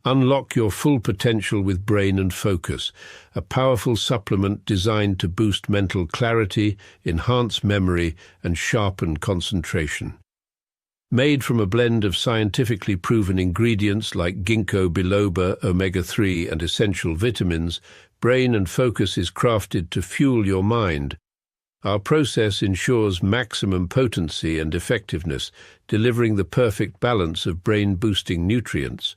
Unlock your full potential with Brain and Focus, a powerful supplement designed to boost mental clarity, enhance memory, and sharpen concentration. Made from a blend of scientifically proven ingredients like ginkgo biloba, omega-3, and essential vitamins, Brain and Focus is crafted to fuel your mind. Our process ensures maximum potency and effectiveness, delivering the perfect balance of brain-boosting nutrients.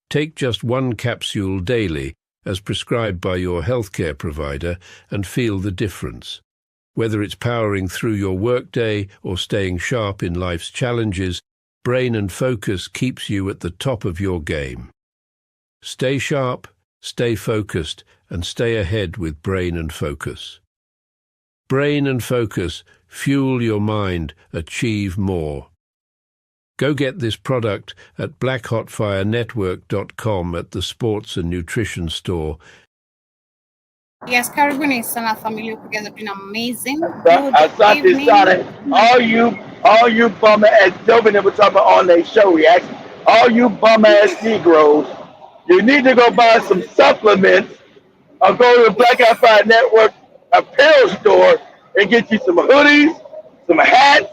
Take just one capsule daily, as prescribed by your healthcare provider, and feel the difference. Whether it's powering through your workday or staying sharp in life's challenges, Brain and Focus keeps you at the top of your game. Stay sharp, stay focused, and stay ahead with Brain and Focus. Brain and Focus, fuel your mind, achieve more. Go get this product at blackhotfirenetwork.com at the Sports and Nutrition Store. Yes, karibuni sana familia, you guys have been amazing. All you bum ass Jovi never talking about on their show reaction. All you bum ass Negroes, you need to go buy some supplements or go to the Black Hot Fire Network apparel store and get you some hoodies, some hats,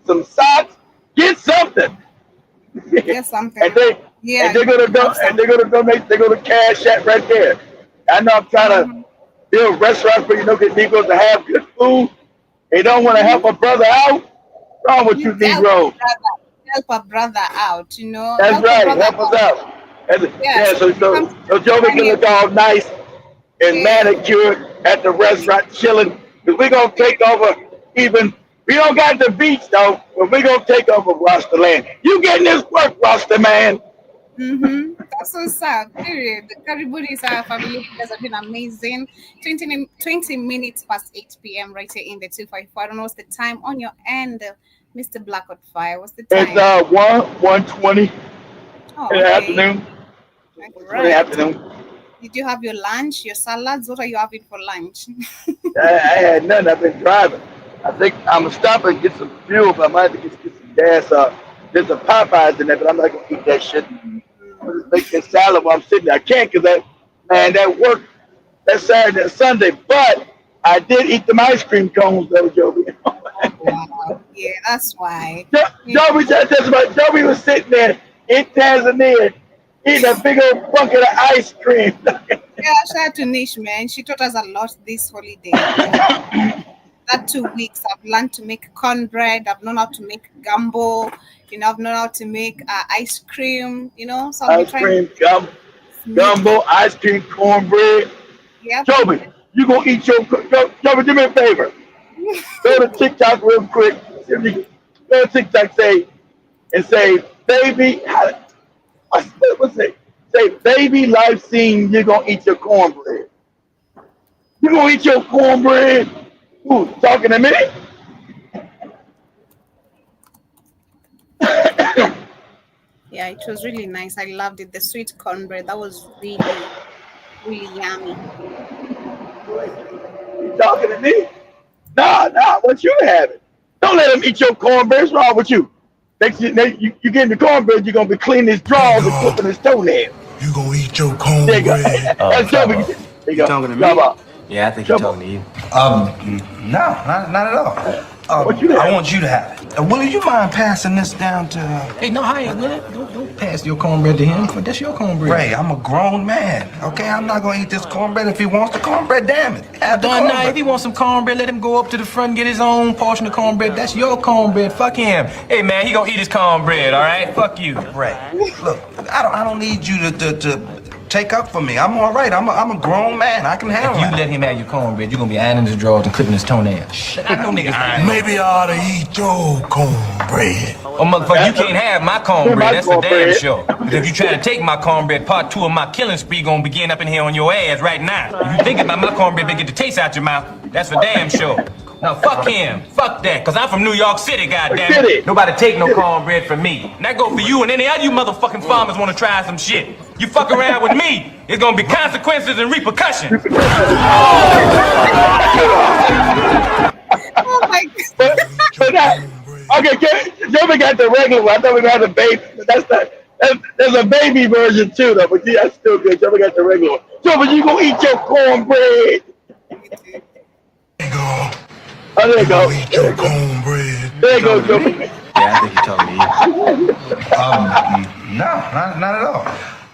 some socks. Get something. Get something. and they're gonna donate. They're gonna cash that right there. I know I'm trying to build restaurants where get Negroes to have good food. They don't want to help a brother out. What's wrong with you Negroes? Help a brother out, That's right. Help us out. So Joey can look all nice and manicured at the restaurant chilling. Because we're gonna take over even. We don't got the beach though, but we're gonna take over Rasta land. You getting this work, Rasta man? That's so sad. Period. The Karibuni Sara family, you guys have been amazing. 20 minutes past 8 p.m. right here in the 254. I don't know what's the time on your end, Mr. Black Hot Fire. What's the time? It's 1:20 in the afternoon. Right. In the afternoon. Did you have your lunch, your salads? What are you having for lunch? I had nothing. I've been driving. I think I'm gonna stop and get some fuel, but I might have to get some gas. There's a Popeyes in there, but I'm not gonna eat that shit. I'm gonna just make this salad while I'm sitting there. I can't because that work that Saturday and Sunday. But I did eat them ice cream cones though, Joey. Wow. Yeah, that's why. Joey was sitting there in Tanzania eating a big old bucket of ice cream. Yeah, shout out to Nish, man. She taught us a lot this holiday. That 2 weeks, I've learned to make cornbread. I've known how to make gumbo. I've known how to make ice cream. So ice cream, gumbo, ice cream, cornbread. Yeah. Joby, you gonna eat your? Joby, do me a favor. Go to TikTok real quick. Go to TikTok, say, baby. What's it? Say, baby, life scene. You're gonna eat your cornbread. You gonna eat your cornbread? Who, talking to me? Yeah, it was really nice. I loved it. The sweet cornbread, that was really, really yummy. You talking to me? Nah, what you having? Don't let him eat your cornbread. What's wrong with you? Next, you get in the cornbread, you're going to be cleaning his drawers and clipping his toenails. You going to eat your cornbread. That's Joey. You talking to me? Yeah, I think you're talking to you. No, not at all. What you I want you to have it. Willie, you mind passing this down to... Hey, no, hi, don't pass your cornbread to him. That's your cornbread. Ray, I'm a grown man, okay? I'm not going to eat this cornbread. If he wants the cornbread, damn it. Nah, if he wants some cornbread, let him go up to the front and get his own portion of cornbread. That's your cornbread. Fuck him. Hey, man, he gonna eat his cornbread, all right? Fuck you. Ray, look, I don't need you to take up for me. I'm all right. I'm a grown man. I can handle it. If you let him have your cornbread, you're gonna be ironing his drawers and clipping his toenails. I know niggas. Maybe I ought to eat your cornbread. Oh, motherfucker, you can't have my cornbread. That's for damn sure. Because if you try to take my cornbread, part 2 of my killing spree gonna begin up in here on your ass right now. If you think about my cornbread, they get the taste out your mouth. That's for damn sure. Now, fuck him. Fuck that. Because I'm from New York City, goddammit. Nobody take no cornbread from me. And that go for you and any other you motherfucking farmers want to try some shit. You fuck around with me, it's going to be consequences and repercussions. Oh, my God. Okay, Joey got the regular one. I thought we got the baby. But There's a baby version too, though, but yeah, that's still good. Joe got the regular one. Joe, but you gonna eat your cornbread? There you go. Oh, there you You go. gonna eat your cornbread? There you go, Joe. Yeah, I think you're talking to you. No, not at all.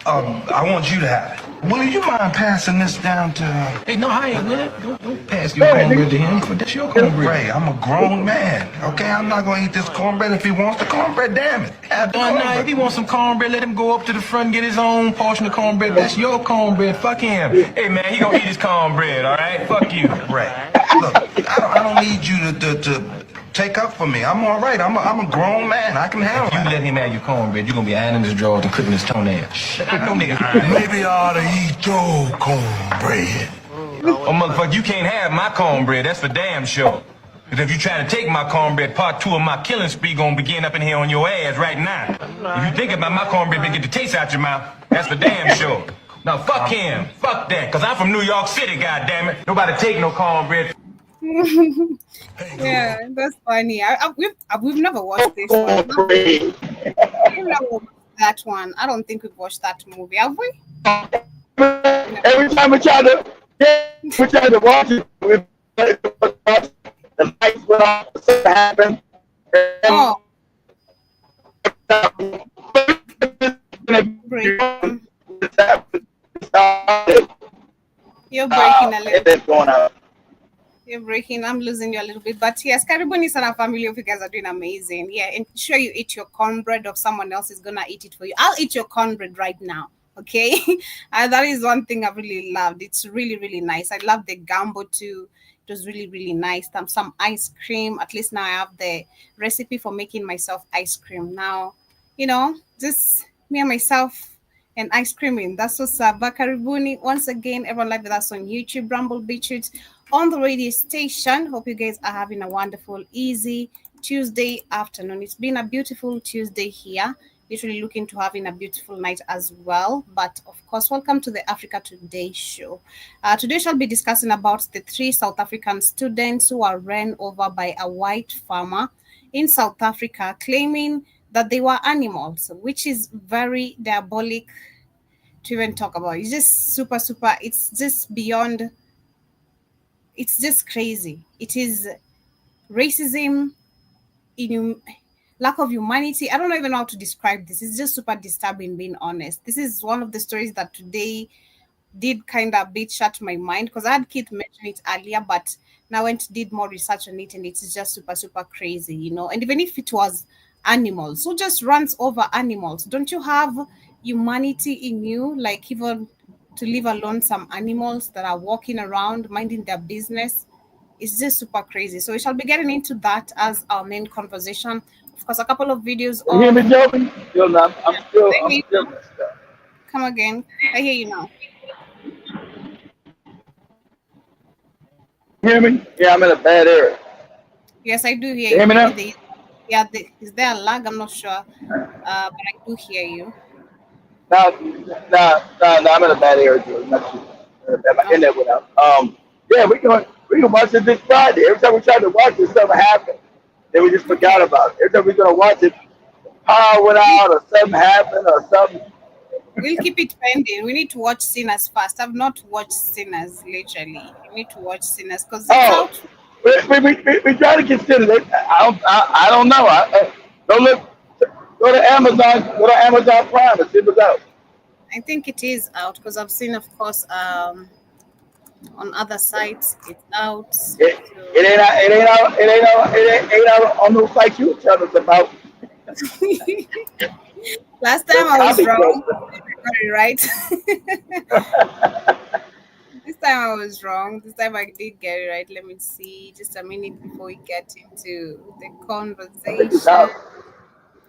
I want you to have it. Will you mind passing this down to? Hey, no, I ain't, man. Don't pass your cornbread to him. That's your cornbread. Ray, I'm a grown man. Okay, I'm not gonna eat this cornbread. If he wants the cornbread, damn it. Have the Nah, cornbread. if he wants some cornbread, let him go up to the front and get his own portion of cornbread. That's your cornbread. Fuck him. Hey, man, he gonna eat his cornbread, all right? Fuck you. Ray, look, I don't need you to take up for me. I'm all right. I'm a grown man. I can handle You it. let him have your cornbread, you're gonna be ironing his drawers and clipping his toenails. I know nigga iron. Maybe I ought to eat your cornbread. Oh, motherfucker, you can't have my cornbread. That's for damn sure. Because if you try to take my cornbread, part 2 of my killing spree gonna begin up in here on your ass right now. If you think about my cornbread, get the taste out your mouth. That's for damn sure. Now, fuck him. Fuck that. Because I'm from New York City, goddammit. Nobody take no cornbread. Yeah, that's funny. We've never watched this one. Cornbread. We've never watched that one. I don't think we've watched that movie, have we? Every time we try to watch it, the lights went off, something happened. Oh, you're breaking a little. It's going out. You're breaking. I'm losing you a little bit. But yes, Karibuni and our family of you guys are doing amazing. Yeah, and sure you eat your cornbread or someone else is gonna eat it for you. I'll eat your cornbread right now. Okay. That is one thing I really loved. It's really, really nice. I love the gumbo too. It was really, really nice. Some ice cream. At least now I have the recipe for making myself ice cream. Now, just me and myself and ice creaming. That's what's up. Karibuni. Once again, everyone live with us on YouTube, Rumble Beaches, on the radio station. Hope you guys are having a wonderful, easy Tuesday afternoon. It's been a beautiful Tuesday here. Literally looking to having a beautiful night as well. But of course, welcome to the Africa Today show. Today, shall be discussing about the 3 South African students who were ran over by a white farmer in South Africa, claiming that they were animals, which is very diabolic to even talk about. It's just super, it's just beyond, it's just crazy. It is racism, lack of humanity. I don't even know how to describe this. It's just super disturbing, being honest. This is one of the stories that today did kind of bit shut my mind, because I had Keith mention it earlier, but now I went did more research on it, and it's just super crazy, And even if it was animals, who just runs over animals? Don't you have humanity in you? Like, even to leave alone some animals that are walking around minding their business. It's just super crazy. So we shall be getting into that as our main conversation. Of course, a couple of videos. You hear me, Joey? I'm still messed up. Come again. I hear you now. You hear me? Yeah, I'm in a bad area. Yes, I do hear you. You hear me now? Yeah, is there a lag? I'm not sure. But I do hear you. No, I'm in a bad area, Joey. Not you. My internet went out. Yeah, we can watch it this Friday. Every time we try to watch it, something happened. Then we just forgot about it. Every time we're gonna watch it, power went out or something happened or something. We'll keep it pending. We need to watch Sinners first. I've not watched Sinners, literally. We need to watch Sinners because we try to consider it. I don't know. Go to Amazon. Go to Amazon Prime and see what's out. I think it is out because I've seen, of course, on other sites it's out. It ain't out on those sites you tell us about. Last time I was wrong. Right. This time I was wrong. This time I did get it right. Let me see. Just a minute before we get into the conversation.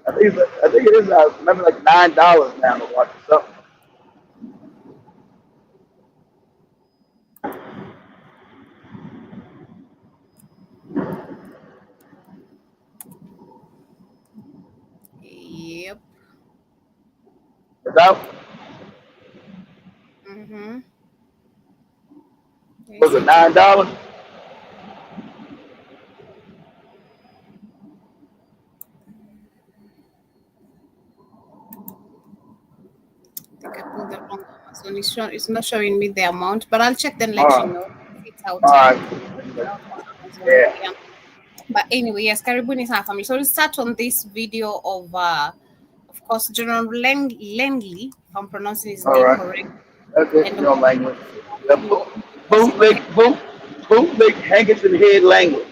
I think it is out. Remember, like $9 now to watch something. Yep. It's out. Mm-hmm. Was it $9? one. It's not showing me the amount, but I'll check then let you know if it's out All here. right. Yeah. Yeah. But anyway, yes, Karibuni is our family. So we'll start on this video of course, General Langley, if I'm pronouncing his All name right. correct. That's it. And Your language. The bootleg. bootleg Hankinson head language.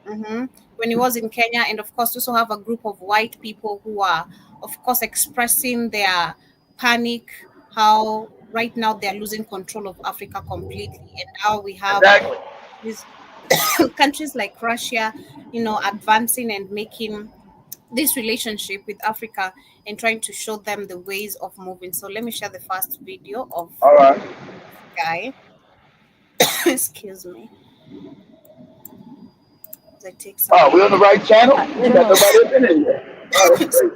When he was in Kenya, and of course, also have a group of white people who are, of course, expressing their panic, how right now they are losing control of Africa completely, and now we have Exactly. these countries like Russia, advancing and making this relationship with Africa and trying to show them the ways of moving. So let me share the first video of All right. guy. Excuse me. I take some. Oh, we're on the right channel? We got nobody up in here. Oh, that's great.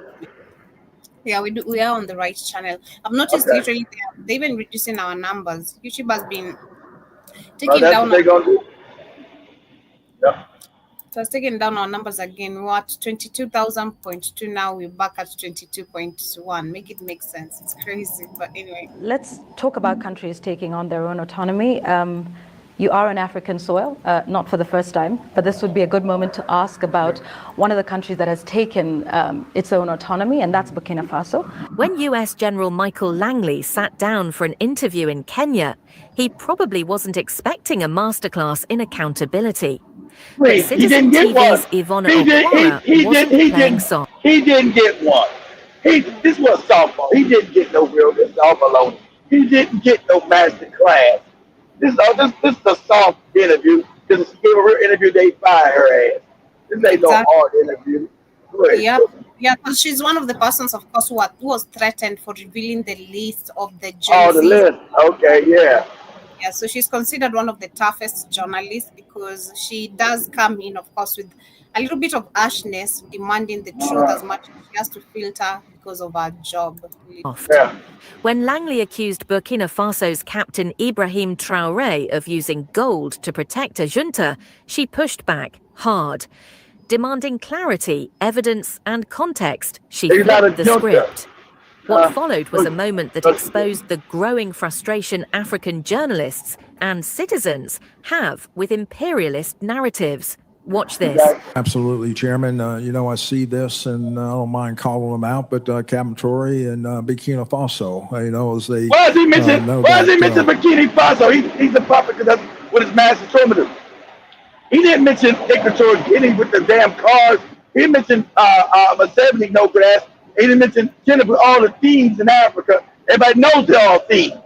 Yeah, we are on the right channel. I've noticed Okay. literally they've been reducing our numbers. YouTube has been Oh, taking that's down. what they're going to do? Yeah. So it's taking down our numbers again. We're at 22,000.2 now. We're back at 22.1. Make it make sense. It's crazy, but anyway. Let's talk about countries taking on their own autonomy. You are on African soil, not for the first time, but this would be a good moment to ask about one of the countries that has taken its own autonomy, and that's Burkina Faso. When US General Michael Langley sat down for an interview in Kenya, he probably wasn't expecting a masterclass in accountability. Wait, But he didn't Citizen get one. TV's Ivana Okwara wasn't playing soft. He didn't get one. This was softball. He didn't get no real good softball. He didn't get no master class. This is a soft interview. Because she gave her interview, they fired her ass. This ain't no hard interview. Yeah, because she's one of the persons, of course, who was threatened for revealing the list of the Gen Oh, the Z. list. Okay, yeah. Yeah, so she's considered one of the toughest journalists because she does come in, of course, with a little bit of harshness, demanding the truth as much as she has to filter because of her job. Yeah. When Langley accused Burkina Faso's captain Ibrahim Traoré of using gold to protect a junta, she pushed back hard. Demanding clarity, evidence and context, she flipped the script. What followed was a moment that exposed the growing frustration African journalists and citizens have with imperialist narratives. Watch this. Absolutely, Chairman. I see this, and I don't mind calling them out, but Captain Traoré and Burkina Faso, as they... Why is he mentioning Burkina Faso? He's a puppet because that's what his master told him to do. He didn't mention Dictator Guinea with the damn cars. He mentioned Museveni, no grass. He didn't mention Jennifer, all the thieves in Africa. Everybody knows they're all thieves.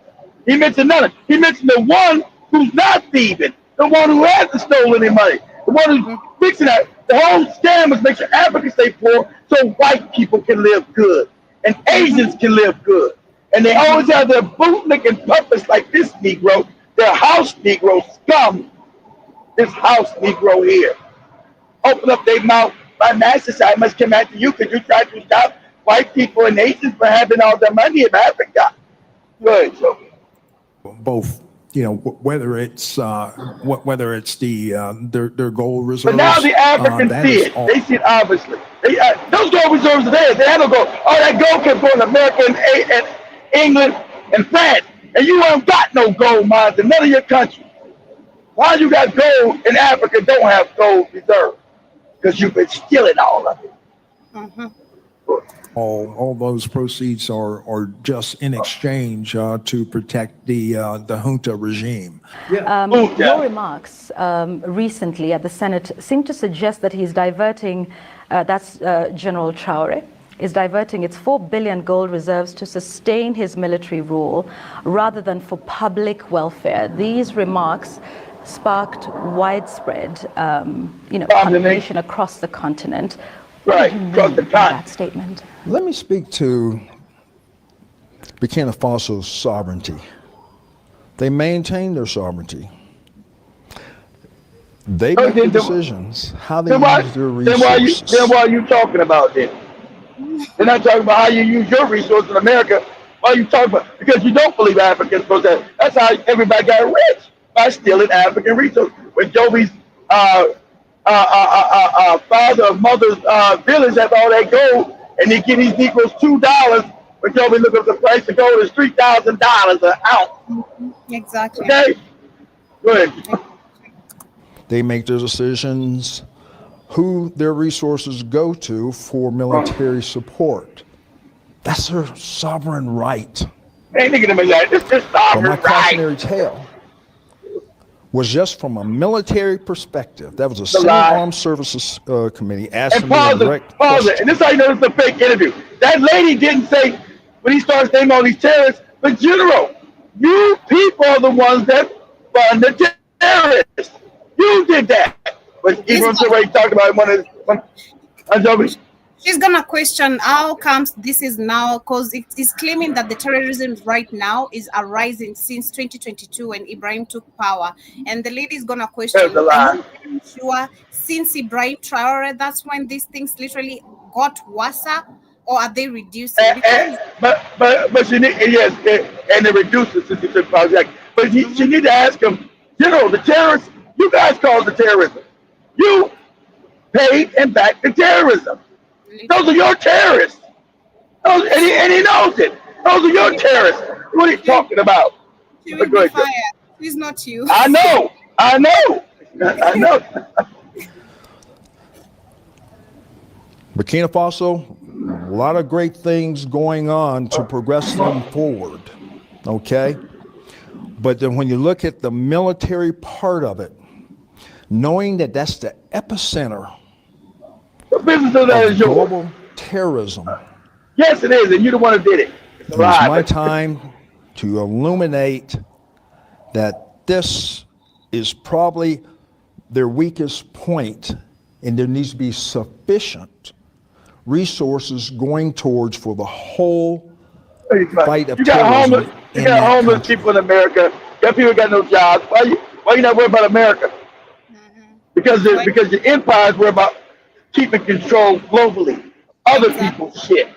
He mentioned none of it. He mentioned the one who's not thieving, the one who hasn't stolen any money, the one who's fixing that. The whole scam is make sure Africa stay poor so white people can live good and Asians can live good. And they always have their bootlicking puppets like this Negro, their house Negro scum, this house Negro here. Open up their mouth. My master side must come after you because you try to stop white people and Asians for having all the money in Africa. Good, so. Both, whether it's their gold reserves. But now the Africans see it. They see it obviously. Those gold reserves are there. They have no gold. All that gold can go in America and England and France. And you haven't got no gold mines in none of your countries. Why you got gold in Africa don't have gold reserves? Because you've been stealing all of it. All those proceeds are just in exchange to protect the junta regime. Your remarks recently at the Senate seem to suggest that he's diverting, General Traoré, is diverting its 4 billion gold reserves to sustain his military rule rather than for public welfare. These remarks sparked widespread condemnation across the continent. Right, across the continent. That statement. Let me speak to Burkina Faso's sovereignty. They maintain their sovereignty. They make the decisions how they use their resources. Then why are you talking about this? They're not talking about how you use your resources in America. Why are you talking about? Because you don't believe Africans supposed to. That's how everybody got rich, by stealing African resources. When Jovi's father or mother's village has all that gold, and they give these Negroes $2 But y'all be looking at the price of gold is $3,000 an ounce. Exactly. Okay? Good. They make their decisions who their resources go to for military support. That's their sovereign right. Ain't thinking of me like this is But sovereign my right. cautionary tale was just from a military perspective. That was a Senate lie. Armed Services Committee asking And me a pause it, direct pause question. it. And this is how you know it's a fake interview. That lady didn't say, when he starts naming all these terrorists, but General, you people are the ones that fund the terrorists. You did that. But even when somebody talked about one, she's gonna question how comes this is now, because it is claiming that the terrorism right now is arising since 2022 when Ibrahim took power, and the lady is gonna question. There's a lie. I'm not really sure since Ibrahim Traore, that's when these things literally got worse, or are they reducing? But she need, yes, and they reduced it since he took project. But she need to ask him, General, the terrorists, you guys caused the terrorism. You paid and backed the terrorism. Those are your terrorists. And he knows it. Those are your terrorists. What are you talking about? She will be fired. It's not you. I know. I know. Burkina Faso, a lot of great things going on to progress them forward, okay? But then when you look at the military part of it, knowing that that's the epicenter of global terrorism. Yes, it is, and you're the one who did it. It's my time to illuminate that this is probably their weakest point, and there needs to be sufficient resources going towards for the whole fight of terrorism. You got homeless people in America. You got people who got no jobs. Why you not worried about America? Because your empires were about keeping control globally. Other people's shit.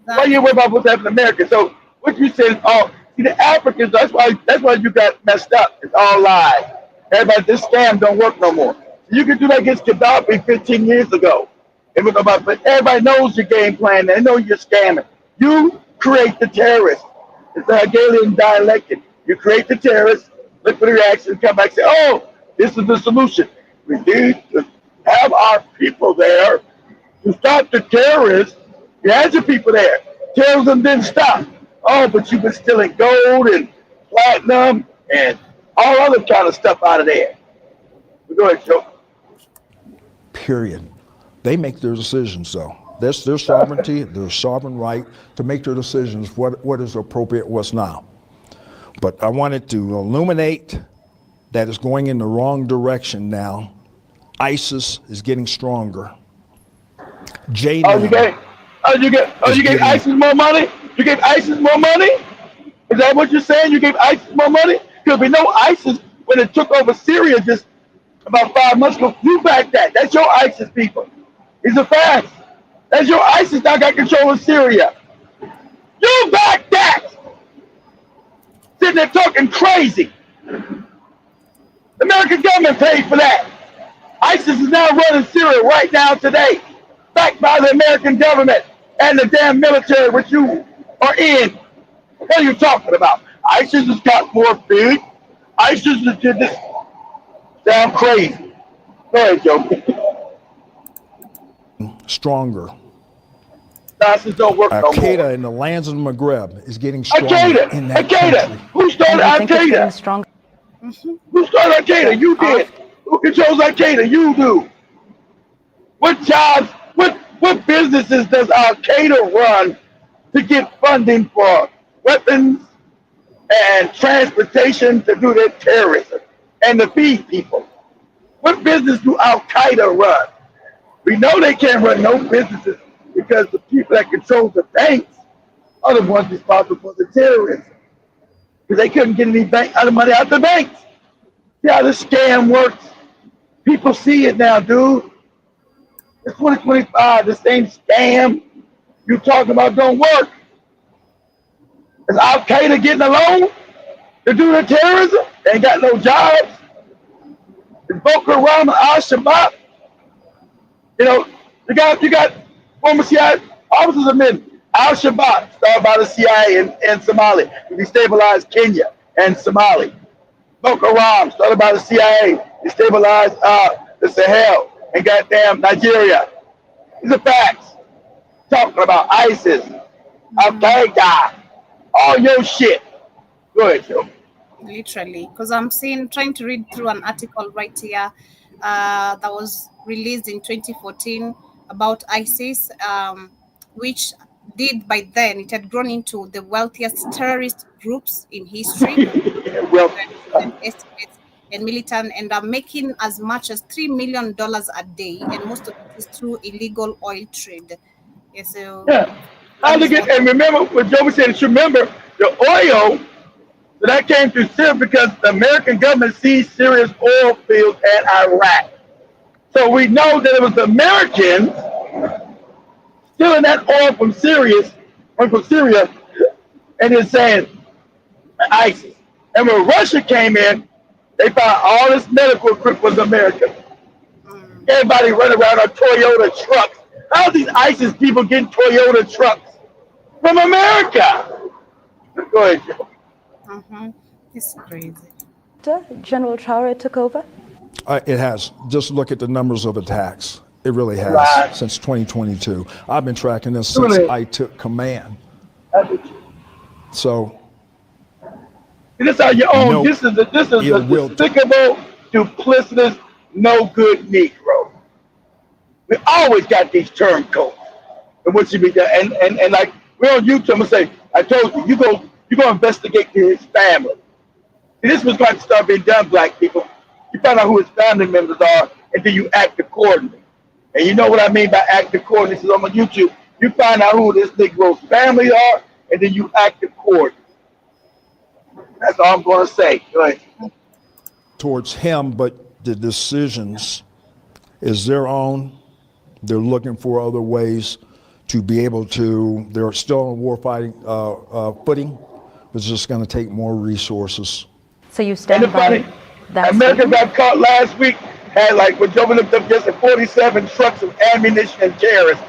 Why you worried about what's happening in America? So what you said, see the Africans, that's why you got messed up. It's all lies. Everybody, this scam don't work no more. You could do that against Gaddafi 15 years ago. But everybody knows your game plan. They know you're scamming. You create the terrorists. It's the Hegelian dialectic. You create the terrorists, look for the reaction, come back and say, oh, this is the solution. We need to have our people there to stop the terrorists. You had your people there. Terrorism didn't stop. Oh, but you've been stealing gold and platinum and all other kind of stuff out of there. Go ahead, Joe. Period. They make their decisions, though. That's their sovereignty, their sovereign right to make their decisions, what is appropriate, what's not. But I wanted to illuminate that it's going in the wrong direction now. ISIS is getting stronger. You gave ISIS more money? You gave ISIS more money? Is that what you're saying? You gave ISIS more money? Because we know ISIS, when it took over Syria just about 5 months ago, you backed that. That's your ISIS people. It's a fact. That's your ISIS now got control of Syria. You backed that. Sitting there talking crazy. The American government paid for that. ISIS is now running Syria right now today, backed by the American government and the damn military which you are in. What are you talking about? ISIS has got more food. ISIS has did this. Sound crazy. Go ahead, Joe. Stronger. ISIS don't work no more. Al-Qaeda in the lands of the Maghreb is getting stronger in that country. Who started Al-Qaeda? Who started Al-Qaeda? You did. Who controls Al-Qaeda? You do. What jobs, what businesses does Al-Qaeda run to get funding for weapons and transportation to do their terrorism and to feed people? What business do Al-Qaeda run? We know they can't run no businesses because the people that control the banks are the ones responsible for the terrorism. Because they couldn't get any money out of the banks. See how this scam works? People see it now, dude. It's 2025, the same scam you talking about don't work. Is Al-Qaeda getting a loan to do the terrorism? They ain't got no jobs. Is Boko Haram and Al-Shabaab? You know, you got former CIA officers admitting Al-Shabaab, started by the CIA in Somalia, to destabilize Kenya and Somalia. Boko Haram, started by the CIA, destabilized the Sahel and goddamn Nigeria. These are facts. Talking about ISIS, Al-Qaeda, all your shit. Go ahead, Joe. Literally, because trying to read through an article right here that was released in 2014 about ISIS, which did by then, it had grown into the wealthiest terrorist groups in history. Well, Estimates and militant, and are making as much as $3 million a day, and most of it is through illegal oil trade. Yeah, so yeah. I look at and remember what Joe was saying. Remember the oil. So that came through Syria because the American government seized Syria's oil fields and Iraq. So we know that it was the Americans stealing that oil from Syria, and then saying ISIS. And when Russia came in, they found all this medical equipment was American. Everybody running around on Toyota trucks. How are these ISIS people getting Toyota trucks from America? Go ahead, Joe. It's crazy. General Traore took over? It has. Just look at the numbers of attacks. It really has, Right. since 2022. I've been tracking this since Really? I took command. So, This is how you own. No This is a ill will. despicable, duplicitous, no good Negro. We always got these term codes. And what should be done. And like we're on YouTube and say, I told you, you go investigate his family. And this was going to start being done, black people. You find out who his family members are, and then you act accordingly. And you know what I mean by act accordingly. This is on my YouTube. You find out who this Negro's family are, and then you act accordingly. That's all I'm going to say. Go ahead. towards him, but the decisions is their own. They're looking for other ways to be able to, they're still on warfighting footing. It's just going to take more resources. So you stand by that America statement? got caught last week, had like, when Joe looked up just 47 trucks of ammunition and terrorists.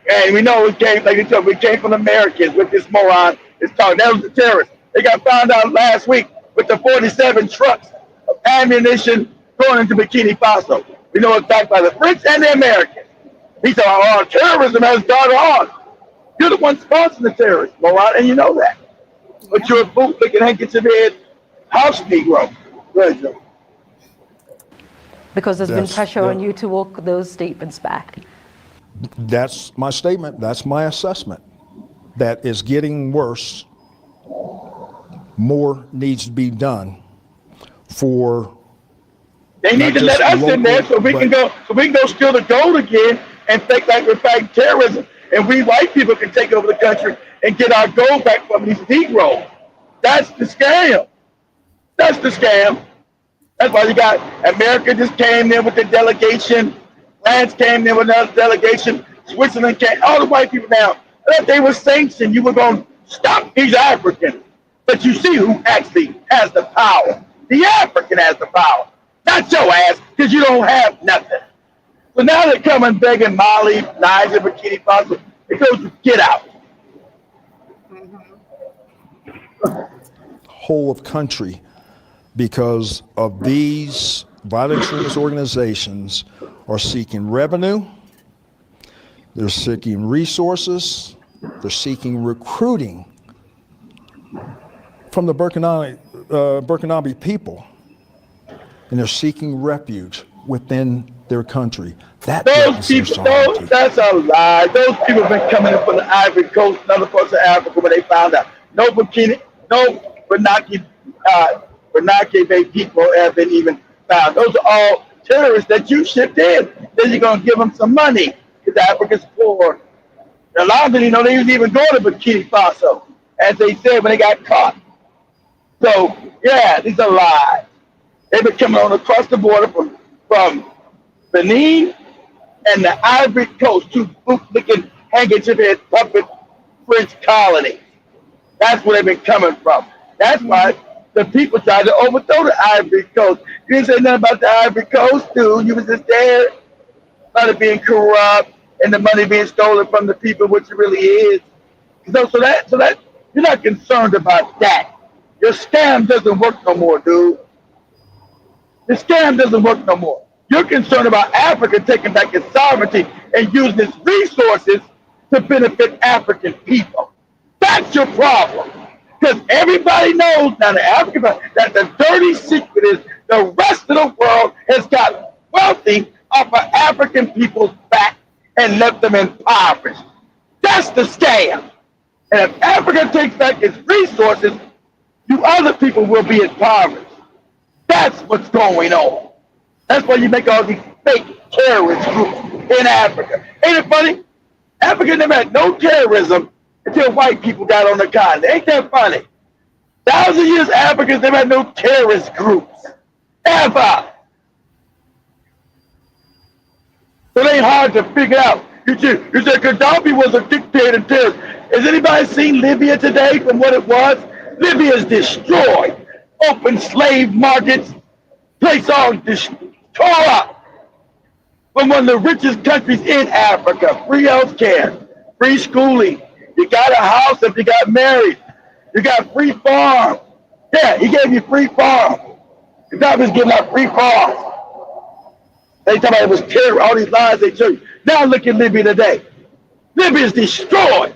And we know it came, like it came from Americans with this moron. That was the terrorists. They got found out last week with the 47 trucks of ammunition going into Burkina Faso. We know it's backed by the French and the Americans. He said, oh, terrorism has gone on. You're the one sponsoring the terrorists, moron, and you know that. But you're a bootlicking handkerchief head house Negro. Go ahead, Joe. Because there's been Yes, pressure on yeah. you to walk those statements back. That's my statement. That's my assessment. That is getting worse. More needs to be done for. They need not to let just us in there local, so we can go steal the gold again and fake like we're fighting terrorism. And we white people can take over the country and get our gold back from these Negroes. That's the scam. That's the scam. That's why you got America just came in with the delegation. France came in with another delegation. Switzerland came. All the white people now. If they were sanctioned, you were going to stop these Africans. But you see who actually has the power. The African has the power. Not your ass, because you don't have nothing. So now they're coming begging Mali, Niger, Burkina Faso. They go, get out. Whole of country because of these violent extremist organizations are seeking revenue, they're seeking resources, they're seeking recruiting from the Burkinabe people, and they're seeking refuge within their country. That Those people, that's a lie. Those people have been coming in from the Ivory Coast and other parts of Africa where they found out no Bernanke Bay people have been even found. Those are all terrorists that you shipped in. Then you're going to give them some money because Africa's poor. A lot of them, they didn't even go to Burkina Faso, as they said when they got caught. So, yeah, these are lies. They've been coming on across the border from Benin and the Ivory Coast, two bootlicking handkerchief head puppet French colonies. That's where they've been coming from. That's why the people tried to overthrow the Ivory Coast. You didn't say nothing about the Ivory Coast, dude. You was just there about it being corrupt and the money being stolen from the people, which it really is. So that you're not concerned about that. Your scam doesn't work no more, dude. The scam doesn't work no more. You're concerned about Africa taking back its sovereignty and using its resources to benefit African people. That's your problem. Because everybody knows now that the dirty secret is the rest of the world has got wealthy off of African people's back and left them impoverished. That's the scam. And if Africa takes back its resources, you other people will be impoverished. That's what's going on. That's why you make all these fake terrorist groups in Africa. Ain't it funny? Africa never had no terrorism until white people got on the continent. Ain't that funny? 1,000 years Africans never had no terrorist groups. Ever. So it ain't hard to figure out. You said Gaddafi was a dictator and terrorist. Has anybody seen Libya today from what it was? Libya is destroyed. Open slave markets, place all tore up. From one of the richest countries in Africa. Free health care, free schooling. You got a house if you got married. You got free farm. Yeah, he gave you free farm. Gaddafi's giving out free farms. They talk about it was terror, all these lies they tell you. Now look at Libya today. Libya is destroyed.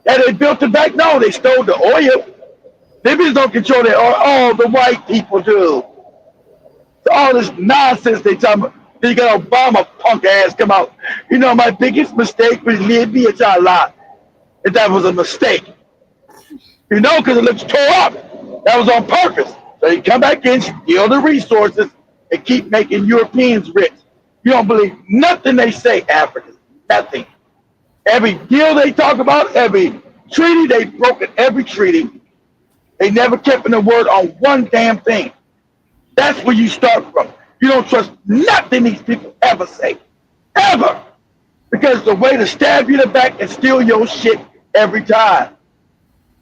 And they built it back? No, they stole the oil. Libyans don't control their oil. All the white people do. So all this nonsense they talk about. Then you got Obama punk ass come out. You know, my biggest mistake with Libya, it's a lot. And that was a mistake. You know, because it looks tore up. That was on purpose. So you come back in, steal the resources, and keep making Europeans rich. You don't believe nothing they say, Africans. Nothing. Every deal they talk about, every treaty, they've broken every treaty. They never kept in the word on one damn thing. That's where you start from. You don't trust nothing these people ever say. Ever. Because it's a way to stab you in the back and steal your shit every time.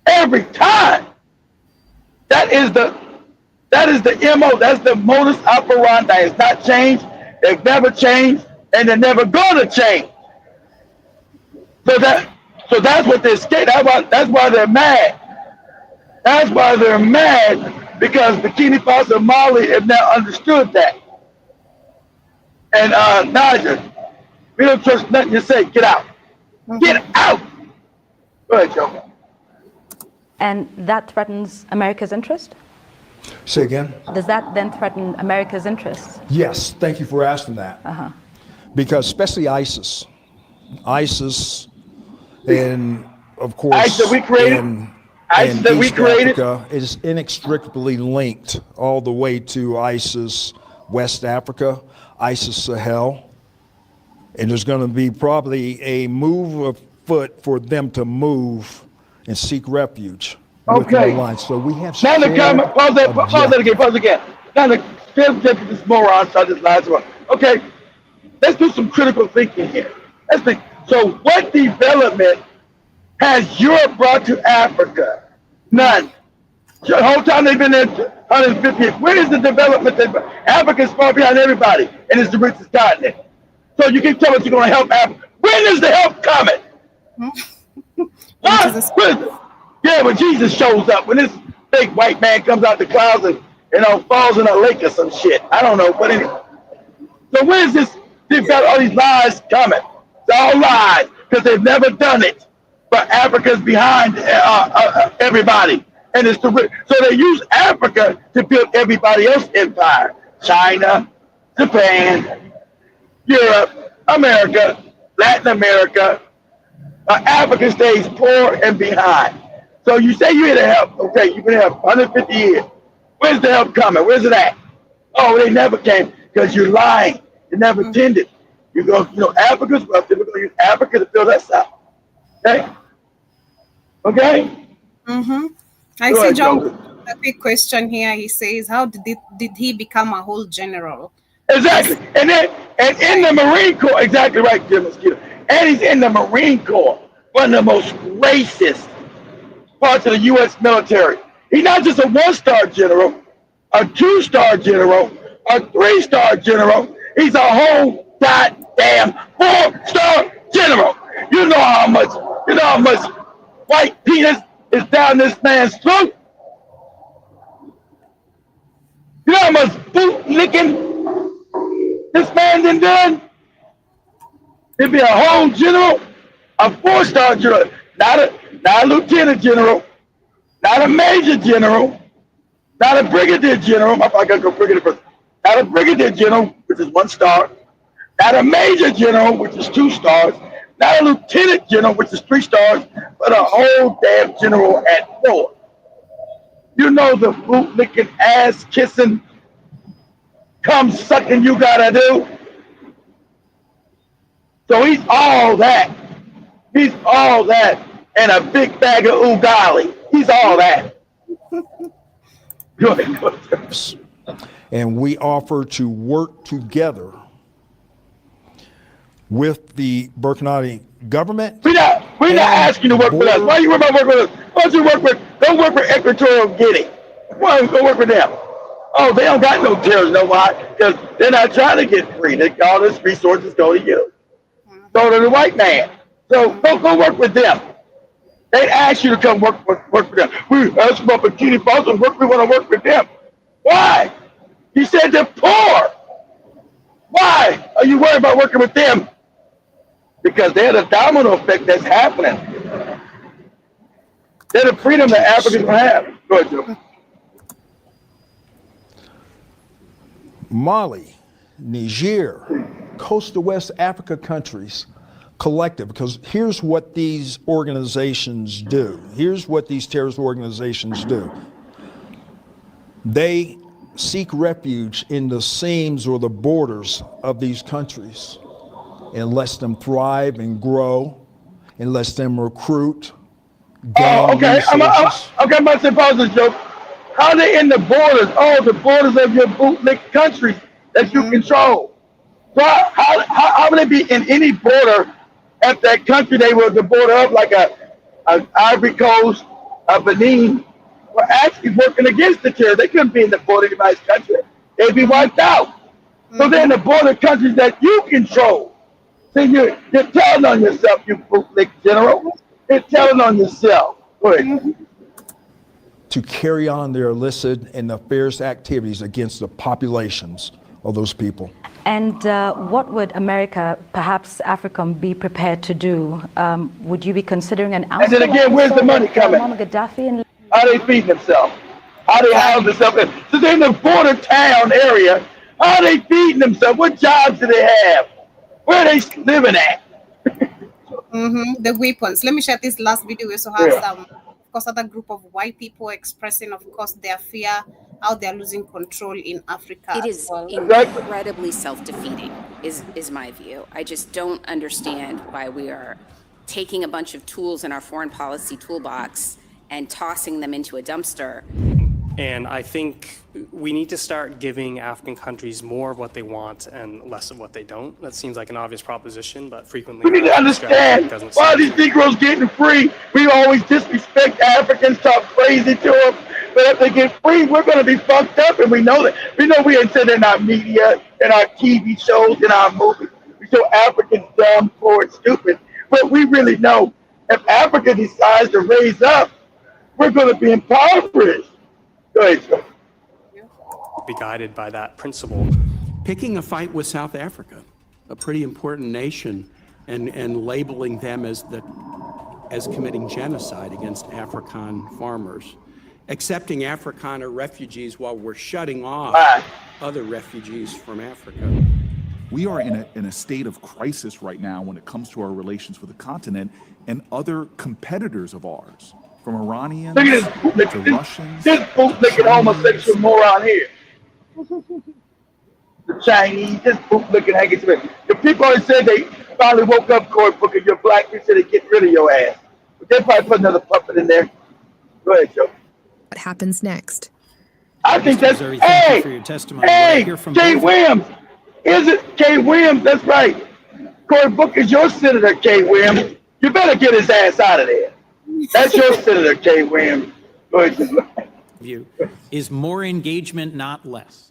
Every time. That is the MO. That's the modus operandi. It's not changed. They've never changed, and they're never gonna change. So that's what they're scared. That's why they're mad. That's why they're mad, because Burkina Faso and Mali have now understood that. And Niger, we don't trust nothing you say. Get out. Get out. Go ahead, Joe. And that threatens America's interest? Say again? Does that then threaten America's interests? Yes, thank you for asking that. Because especially ISIS, and of course, ISIS that we created, ISIS that we created, Africa is inextricably linked all the way to ISIS West Africa, ISIS Sahel, and there's going to be probably a move afoot for them to move and seek refuge. Okay. So we have. Now the comment. Pause that again. Now the this moron started this last one. Okay. Let's do some critical thinking here. Let's think. So what development has Europe brought to Africa? None. The whole time they've been there 150 years. Where is the development that Africa's far behind everybody and it's the richest continent? So you keep telling us you're going to help Africa. When is the help coming? Yeah, when Jesus shows up, when this big white man comes out the clouds and falls in a lake or some shit. I don't know, but anyway. So where's this? They've got all these lies coming. It's all lies because they've never done it. But Africa's behind everybody, and it's so they use Africa to build everybody else's empire. China, Japan, Europe, America, Latin America. Africa stays poor and behind. So you say you're here to help. Okay, you've been here 150 years. Where's the help coming? Where's it at? Oh, they never came because you're lying. You never tended. You go, Africa's wealthy. We're going to use Africa to build us up. Okay? Okay? I see John, a quick question here. He says, how did he become a whole general? Exactly. And in the Marine Corps, exactly right, Jim Mosquito. And he's in the Marine Corps, one of the most racist parts of the U.S. military. He's not just a 1-star general, a 2-star general, a 3-star general. He's a whole goddamn 4-star general. You know how much white penis is down this man's throat. You know how much boot licking this man done done? He'd be a whole general, a 4-star general, not a lieutenant general, not a major general, not a brigadier general. I gotta go brigadier first. Not a brigadier general, which is 1 star. Not a major general, which is 2 stars. Not a lieutenant general, which is 3 stars, but a whole damn general at 4. You know the boot licking, ass kissing, cum sucking you gotta do. So he's all that. He's all that and a big bag of ugali. He's all that. Go ahead. And we offer to work together with the Burkinabe government. We're not asking you to work with us. Why you work with us? Why don't you work with, don't work with Equatorial Guinea. Why don't you go work with them? Oh, they don't got no terrorists, no why? Because they're not trying to get free. All this resources go to you. Go to the white man. So go work with them. They ask you to come work with them. We asked about Burkina Faso work. We want to work with them. Why? He said they're poor. Why are you worried about working with them? Because they're the domino effect that's happening. They're the freedom that Africans will have. Go ahead, Joe. Mali, Niger, coastal West Africa countries collective, because here's what these organizations do. Here's what these terrorist organizations do. They seek refuge in the seams or the borders of these countries and lets them thrive and grow and lets them recruit, gain resources. I'm about to pause this joke. How are they in the borders? Oh, the borders of your bootlick countries that you control. So how would they be in any border at that country they were the border of, like a Ivory Coast, a Benin, were actually working against the terror. They couldn't be in the border of anybody's country. They'd be wiped out. So they're in the border countries that you control. So you're telling on yourself, you bootlick general. You're telling on yourself. Go ahead. To carry on their illicit and nefarious activities against the populations of those people. And what would America, perhaps Africa, be prepared to do? Would you be considering an And then again, where's the money coming? Gaddafi? How are they feeding themselves? How they house themselves? So they're in the border town area. How are they feeding themselves? What jobs do they have? Where are they living at? The weapons. Let me share this last video. We also have some, of course, other group of white people expressing, of course, their fear, how they're losing control in Africa. It is incredibly self-defeating, is my view. I just don't understand why we are taking a bunch of tools in our foreign policy toolbox and tossing them into a dumpster. And I think we need to start giving African countries more of what they want and less of what they don't. That seems like an obvious proposition, but frequently... We need to understand why these Negroes getting free. We always disrespect Africans, talk crazy to them. But if they get free, we're going to be fucked up, and we know that. We know we ain't said in our media, in our TV shows, in our movies. We show Africans dumb, poor, and stupid. But we really know if Africa decides to raise up, we're going to be impoverished. Go ahead, sir. Be guided by that principle. Picking a fight with South Africa, a pretty important nation, and labeling them as committing genocide against Afrikaan farmers, accepting Afrikaner refugees while we're shutting off other refugees from Africa. We are in a state of crisis right now when it comes to our relations with the continent and other competitors of ours, from Iranians to Russians. This bootlicking homosexual moron here. The Chinese, this bootlicking haggis. The people always said they finally woke up, Cory Booker, you're black, they said they get rid of your ass. But they probably put another puppet in there. Go ahead, Joe. What happens next? I think that's, hey, Kay Williams. Is it Kay Williams? That's right. Cory Booker's your senator, Kay Williams. You better get his ass out of there. That's your senator, Kay Williams. Go ahead. View is more engagement, not less.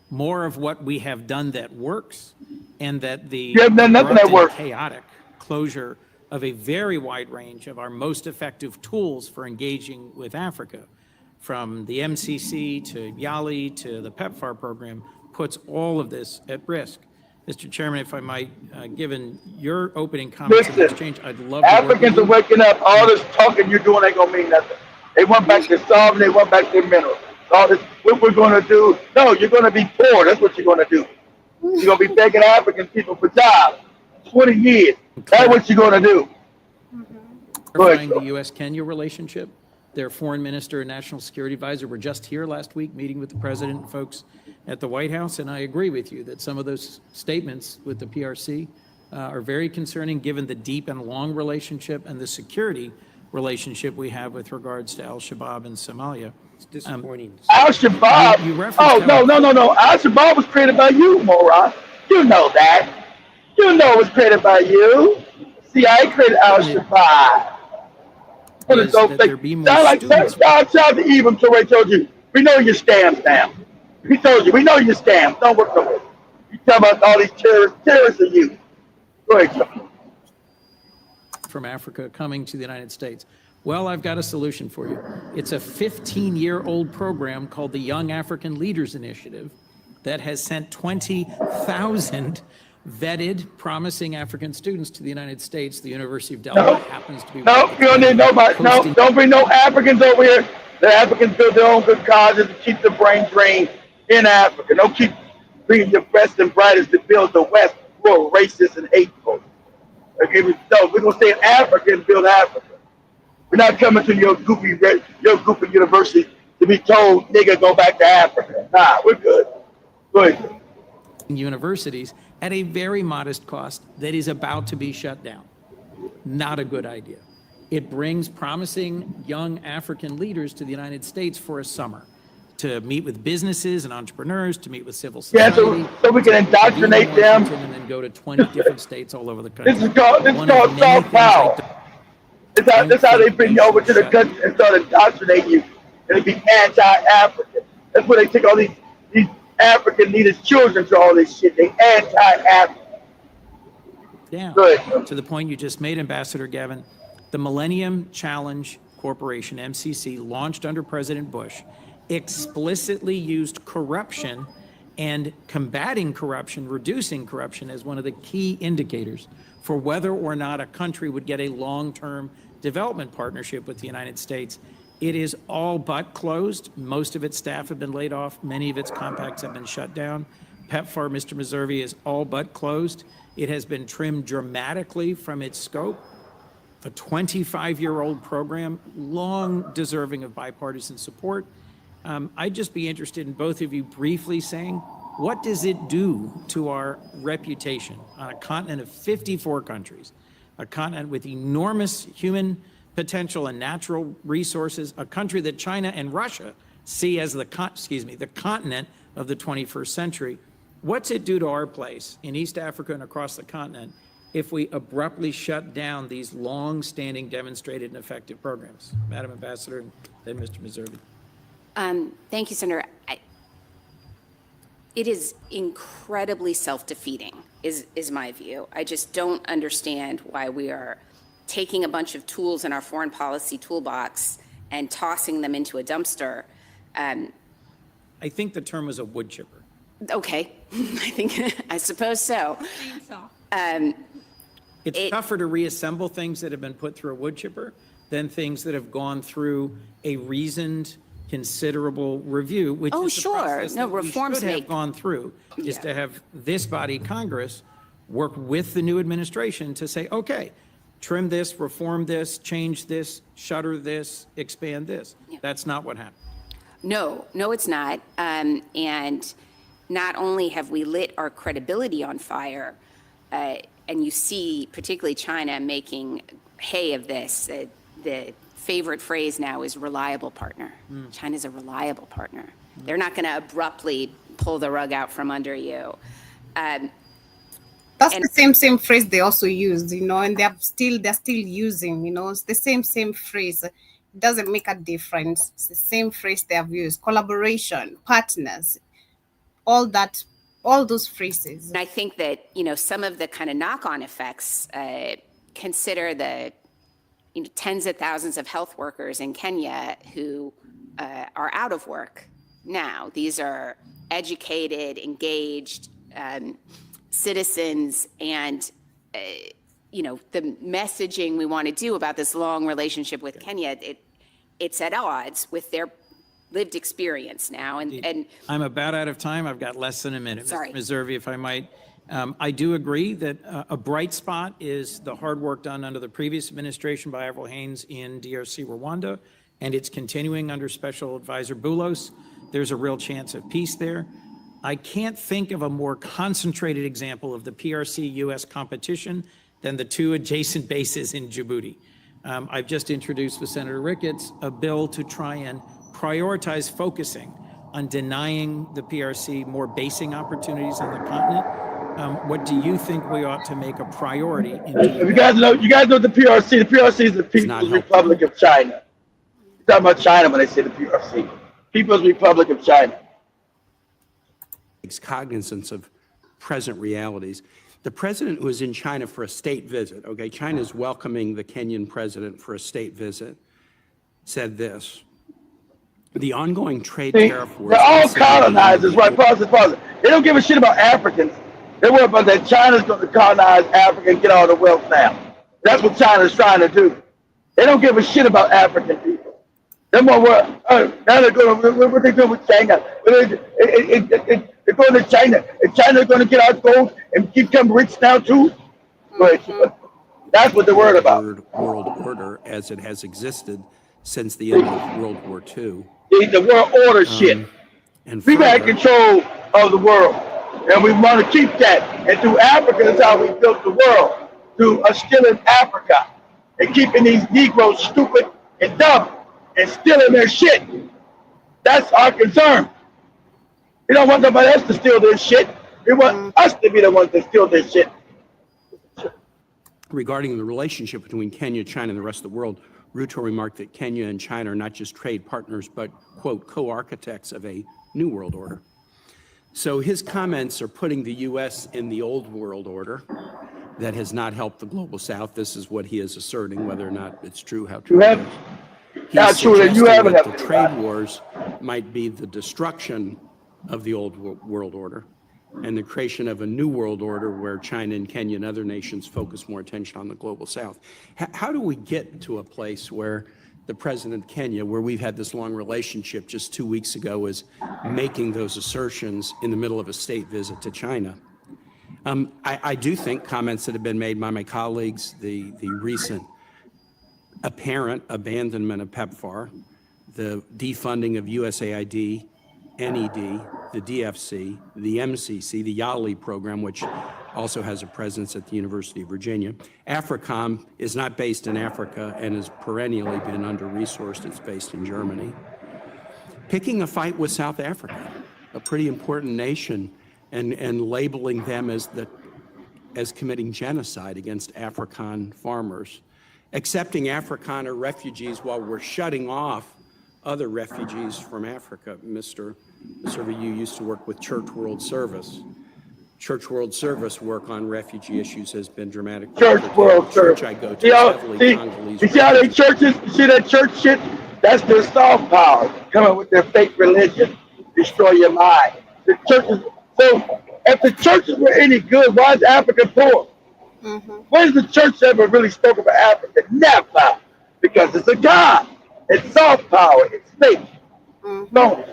More of what we have done that works, and that the nothing that works. Chaotic closure of a very wide range of our most effective tools for engaging with Africa, from the MCC to YALI to the PEPFAR program, puts all of this at risk. Mr. Chairman, if I might, given your opening comments in the exchange, I'd love to Africans are waking up. All this talking you're doing ain't gonna mean nothing. They went back to solving, they went back to minerals. All this, what we're gonna do, no, you're gonna be poor. That's what you're gonna do. You're gonna be begging African people for jobs. 20 years. That's what you're gonna do. Clarifying the U.S.-Kenya relationship. Their foreign minister and national security advisor were just here last week meeting with the president and folks at the White House, and I agree with you that some of those statements with the PRC are very concerning given the deep and long relationship and the security relationship we have with regards to al-Shabaab in Somalia. It's disappointing. Al-Shabaab? You referenced No. Al-Shabaab was created by you, moron. You know that. You know it was created by you. CIA created Al-Shabaab. What is so fake? Shout out to Eben Torre told you. We know your scams now. He told you, we know your scams. Don't work on it. You talk about all these terrorists are you. Go ahead, John. From Africa coming to the United States. Well, I've got a solution for you. It's a 15-year-old program called the Young African Leaders Initiative that has sent 20,000 vetted, promising African students to the United States. The University of Dalton happens to be. No, you don't need nobody. No, don't bring no Africans over here. The Africans build their own good causes to keep the brain drained in Africa. Don't keep bringing your best and brightest to build the West who are racist and hateful. Okay, no, we're gonna stay in Africa and build Africa. We're not coming to your goofy university to be told, nigga, go back to Africa. Nah, we're good. Go ahead. Universities at a very modest cost that is about to be shut down. Not a good idea. It brings promising young African leaders to the United States for a summer to meet with businesses and entrepreneurs, to meet with civil society. Yeah, so we can indoctrinate them. And then go to 20 different states all over the country. This is called soft power. This how they bring you over to the country and start indoctrinating you. And be anti-African. That's where they take all these African leaders' children to all this shit. They anti-African. Down to the point you just made, Ambassador Gavin, the Millennium Challenge Corporation, MCC, launched under President Bush, explicitly used corruption and combating corruption, reducing corruption as one of the key indicators for whether or not a country would get a long-term development partnership with the United States. It is all but closed. Most of its staff have been laid off. Many of its compacts have been shut down. PEPFAR, Mr. Meservey, is all but closed. It has been trimmed dramatically from its scope. A 25-year-old program, long deserving of bipartisan support. I'd just be interested in both of you briefly saying, what does it do to our reputation on a continent of 54 countries, a continent with enormous human potential and natural resources, a country that China and Russia see as the continent of the 21st century? What's it do to our place in East Africa and across the continent if we abruptly shut down these long-standing, demonstrated, and effective programs? Madam Ambassador, and then Mr. Meservey. Thank you, Senator. It is incredibly self-defeating, is my view. I just don't understand why we are taking a bunch of tools in our foreign policy toolbox and tossing them into a dumpster. I think the term was a wood chipper. Okay, I suppose so. It's tougher to reassemble things that have been put through a wood chipper than things that have gone through a reasoned, considerable review, which is the process that reforms we should have gone through, is to have this body, Congress, work with the new administration to say, okay, trim this, reform this, change this, shutter this, expand this. That's not what happened. No, it's not. And not only have we lit our credibility on fire, and you see particularly China making hay of this, the favorite phrase now is reliable partner. China's a reliable partner. They're not going to abruptly pull the rug out from under you. That's the same phrase they also used, and they're still using, it's the same phrase. It doesn't make a difference. It's the same phrase they have used. Collaboration, partners, all those phrases. And I think that, some of the kind of knock-on effects consider the tens of thousands of health workers in Kenya who are out of work now. These are educated, engaged citizens, and the messaging we want to do about this long relationship with Kenya, it's at odds with their lived experience now. And I'm about out of time. I've got less than a minute. Sorry. Mr. Meserve, if I might. I do agree that a bright spot is the hard work done under the previous administration by Avril Haines in DRC, Rwanda, and it's continuing under Special Advisor Boulos. There's a real chance of peace there. I can't think of a more concentrated example of the PRC-U.S. competition than the two adjacent bases in Djibouti. I've just introduced with Senator Ricketts a bill to try and prioritize focusing on denying the PRC more basing opportunities on the continent. What do you think we ought to make a priority in doing You guys know the PRC. The PRC is the People's Republic of China. You're talking about China when they say the PRC. People's Republic of China. Takes cognizance of present realities. The president was in China for a state visit. Okay, China's welcoming the Kenyan president for a state visit. Said this: the ongoing trade tariff wars. They're all colonizers, right? Pause it. They don't give a shit about Africans. They worry about that China's going to colonize Africa and get all the wealth now. That's what China's trying to do. They don't give a shit about African people. They're more worried. Now they're going. What they doing with China? They're going to China. And China's going to get our gold and become rich now too. That's what they're worried about. World order as it has existed since the end of World War II. The world order shit. And we've had control of the world, and we want to keep that. And through Africa is how we built the world, through stealing Africa and keeping these Negroes stupid and dumb and stealing their shit. That's our concern. We don't want nobody else to steal their shit. We want us to be the ones that steal their shit. Regarding the relationship between Kenya, China, and the rest of the world, Ruto remarked that Kenya and China are not just trade partners, but, quote, co-architects of a new world order. So his comments are putting the U.S. in the old world order that has not helped the global South. This is what he is asserting, whether or not it's true, how true it is. He's suggesting that the trade wars might be the destruction of the old world order and the creation of a new world order where China and Kenya and other nations focus more attention on the global South. How do we get to a place where the president of Kenya, where we've had this long relationship just 2 weeks ago, is making those assertions in the middle of a state visit to China? I do think comments that have been made by my colleagues, the recent apparent abandonment of PEPFAR, the defunding of USAID, NED, the DFC, the MCC, the YALI program, which also has a presence at the University of Virginia. AFRICOM is not based in Africa and has perennially been under-resourced. It's based in Germany. Picking a fight with South Africa, a pretty important nation, and labeling them as committing genocide against African farmers, accepting Afrikaner refugees while we're shutting off other refugees from Africa. Mr. Meserve, you used to work with Church World Service. Church World Service work on refugee issues has been dramatic. Church World Service. I go to heavily Congolese. You see how they churches? You see that church shit? That's their soft power coming with their fake religion, destroy your mind. The churches. So if the churches were any good, why is Africa poor? When has the church ever really spoke about Africa? Never, because it's a god. It's soft power. It's fake. No.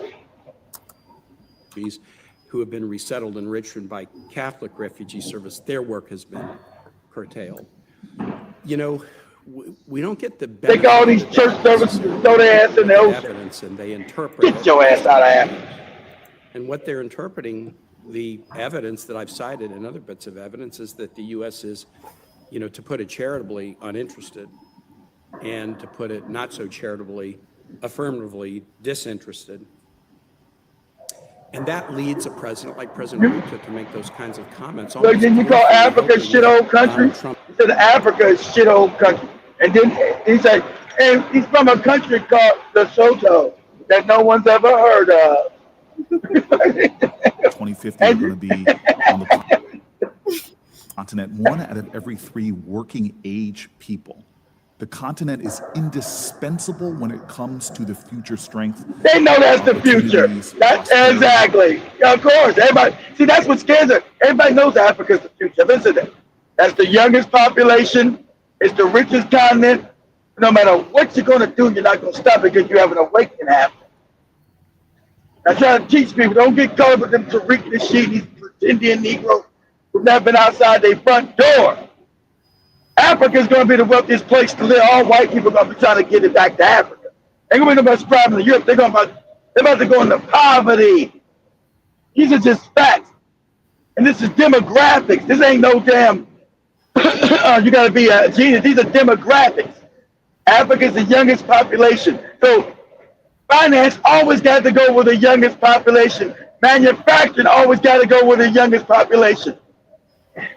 Who have been resettled in Richmond by Catholic Refugee Service, their work has been curtailed. You know, we don't get the benefit. Take all these church services and throw their ass in the ocean. Evidence, and they interpret. Get your ass out of Africa. And what they're interpreting, the evidence that I've cited and other bits of evidence, is that the U.S. is, to put it charitably, uninterested, and to put it not so charitably, affirmatively disinterested. And that leads a president like President Ruto to make those kinds of comments. So then you call Africa a shithole country? He said Africa is shithole country. And then he said, and he's from a country called Lesotho that no one's ever heard of. 2050 is going to be on the continent, 1 out of every 3 working age people. The continent is indispensable when it comes to the future strength. They know that's the future. That's exactly. Of course. Everybody. See, that's what scares them. Everybody knows Africa's the future. Listen, that's the youngest population. It's the richest continent. No matter what you're going to do, you're not going to stop it because you have an awakening happening. I try to teach people, don't get caught up with them Tariq Nasheed, these Indian Negroes who've never been outside their front door. Africa's going to be the wealthiest place to live. All white people are going to be trying to get it back to Africa. Ain't going to be no much problem in Europe. They're about to go into poverty. These are just facts. And this is demographics. This ain't no damn, you got to be a genius. These are demographics. Africa's the youngest population. So finance always got to go with the youngest population. Manufacturing always got to go with the youngest population.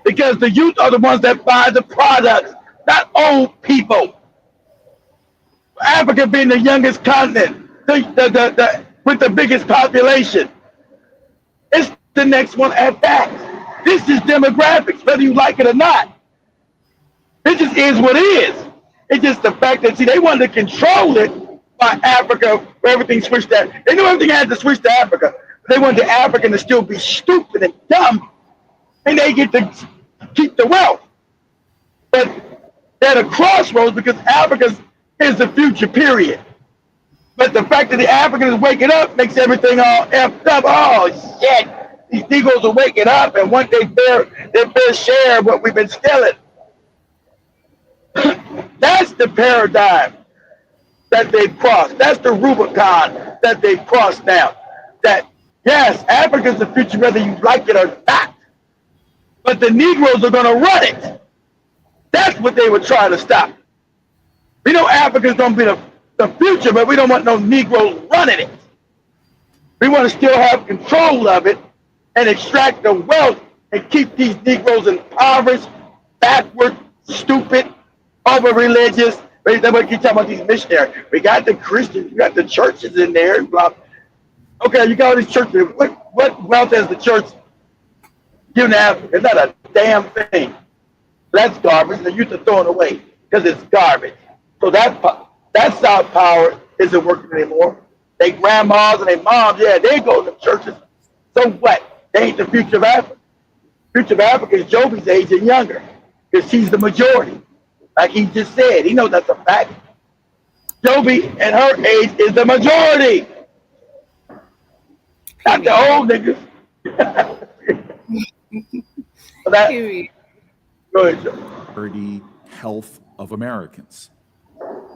Because the youth are the ones that buy the products, not old people. Africa being the youngest continent, with the biggest population. It's the next one at that. This is demographics, whether you like it or not. It just is what it is. It's just the fact that, see, they wanted to control it by Africa, where everything switched that. They knew everything had to switch to Africa. But they wanted the African to still be stupid and dumb, and they get to keep the wealth. But they're at a crossroads because Africa is the future, period. But the fact that the African is waking up makes everything all effed up. Oh, shit. These Negroes are waking up and want their fair share of what we've been stealing. That's the paradigm that they've crossed. That's the Rubicon that they've crossed now. That, yes, Africa's the future, whether you like it or not. But the Negroes are going to run it. That's what they were trying to stop. We know Africa's going to be the future, but we don't want no Negroes running it. We want to still have control of it and extract the wealth and keep these Negroes impoverished, backward, stupid, over-religious. Everybody keep talking about these missionaries. We got the Christians, we got the churches in there. Blah. Okay, you got all these churches. What wealth has the church given to Africa? It's not a damn thing. That's garbage. The youth are throwing away because it's garbage. So that South power isn't working anymore. They grandmas and they moms, yeah, they go to churches. So what? They ain't the future of Africa. The future of Africa is Jovi's age and younger because she's the majority. Like he just said, he knows that's a fact. Jovi and her age is the majority. Not the old niggas. So that, go ahead, Joe. Health of Americans.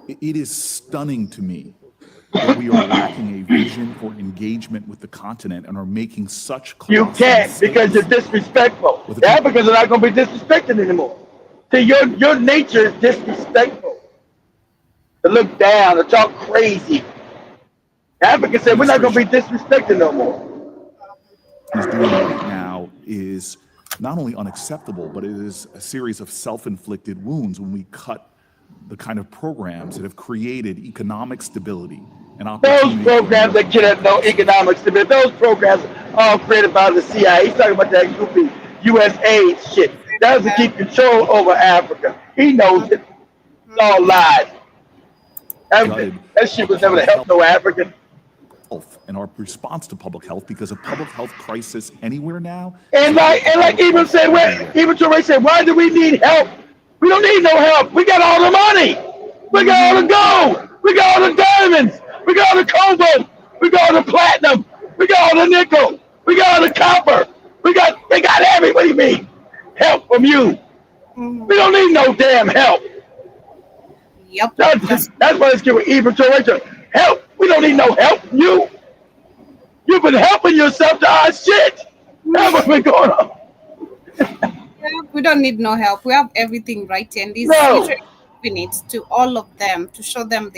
It is stunning to me that we are lacking a vision for engagement with the continent and are making such You can't because you're disrespectful. The Africans are not going to be disrespected anymore. See, your nature is disrespectful. To look down, to talk crazy. Africans said we're not going to be disrespected no more. What he's doing right now is not only unacceptable, but it is a series of self-inflicted wounds when we cut the kind of programs that have created economic stability and opportunity. Those programs that can have no economic stability, those programs are all created by the CIA. He's talking about that goofy USA shit. That was to keep control over Africa. He knows it. It's all lies. That shit was never to help no African. And our response to public health, because a public health crisis anywhere now. And like even Touré said, why do we need help? We don't need no help. We got all the money. We got all the gold. We got all the diamonds. We got all the cobalt. We got all the platinum. We got all the nickel. We got all the copper. They got everybody need help from you. We don't need no damn help. Yep. That's why it's giving even Touré help. We don't need no help from you. You've been helping yourself to our shit. That's what's been going on. We don't need no help. We have everything right here. And these minutes to all of them to show them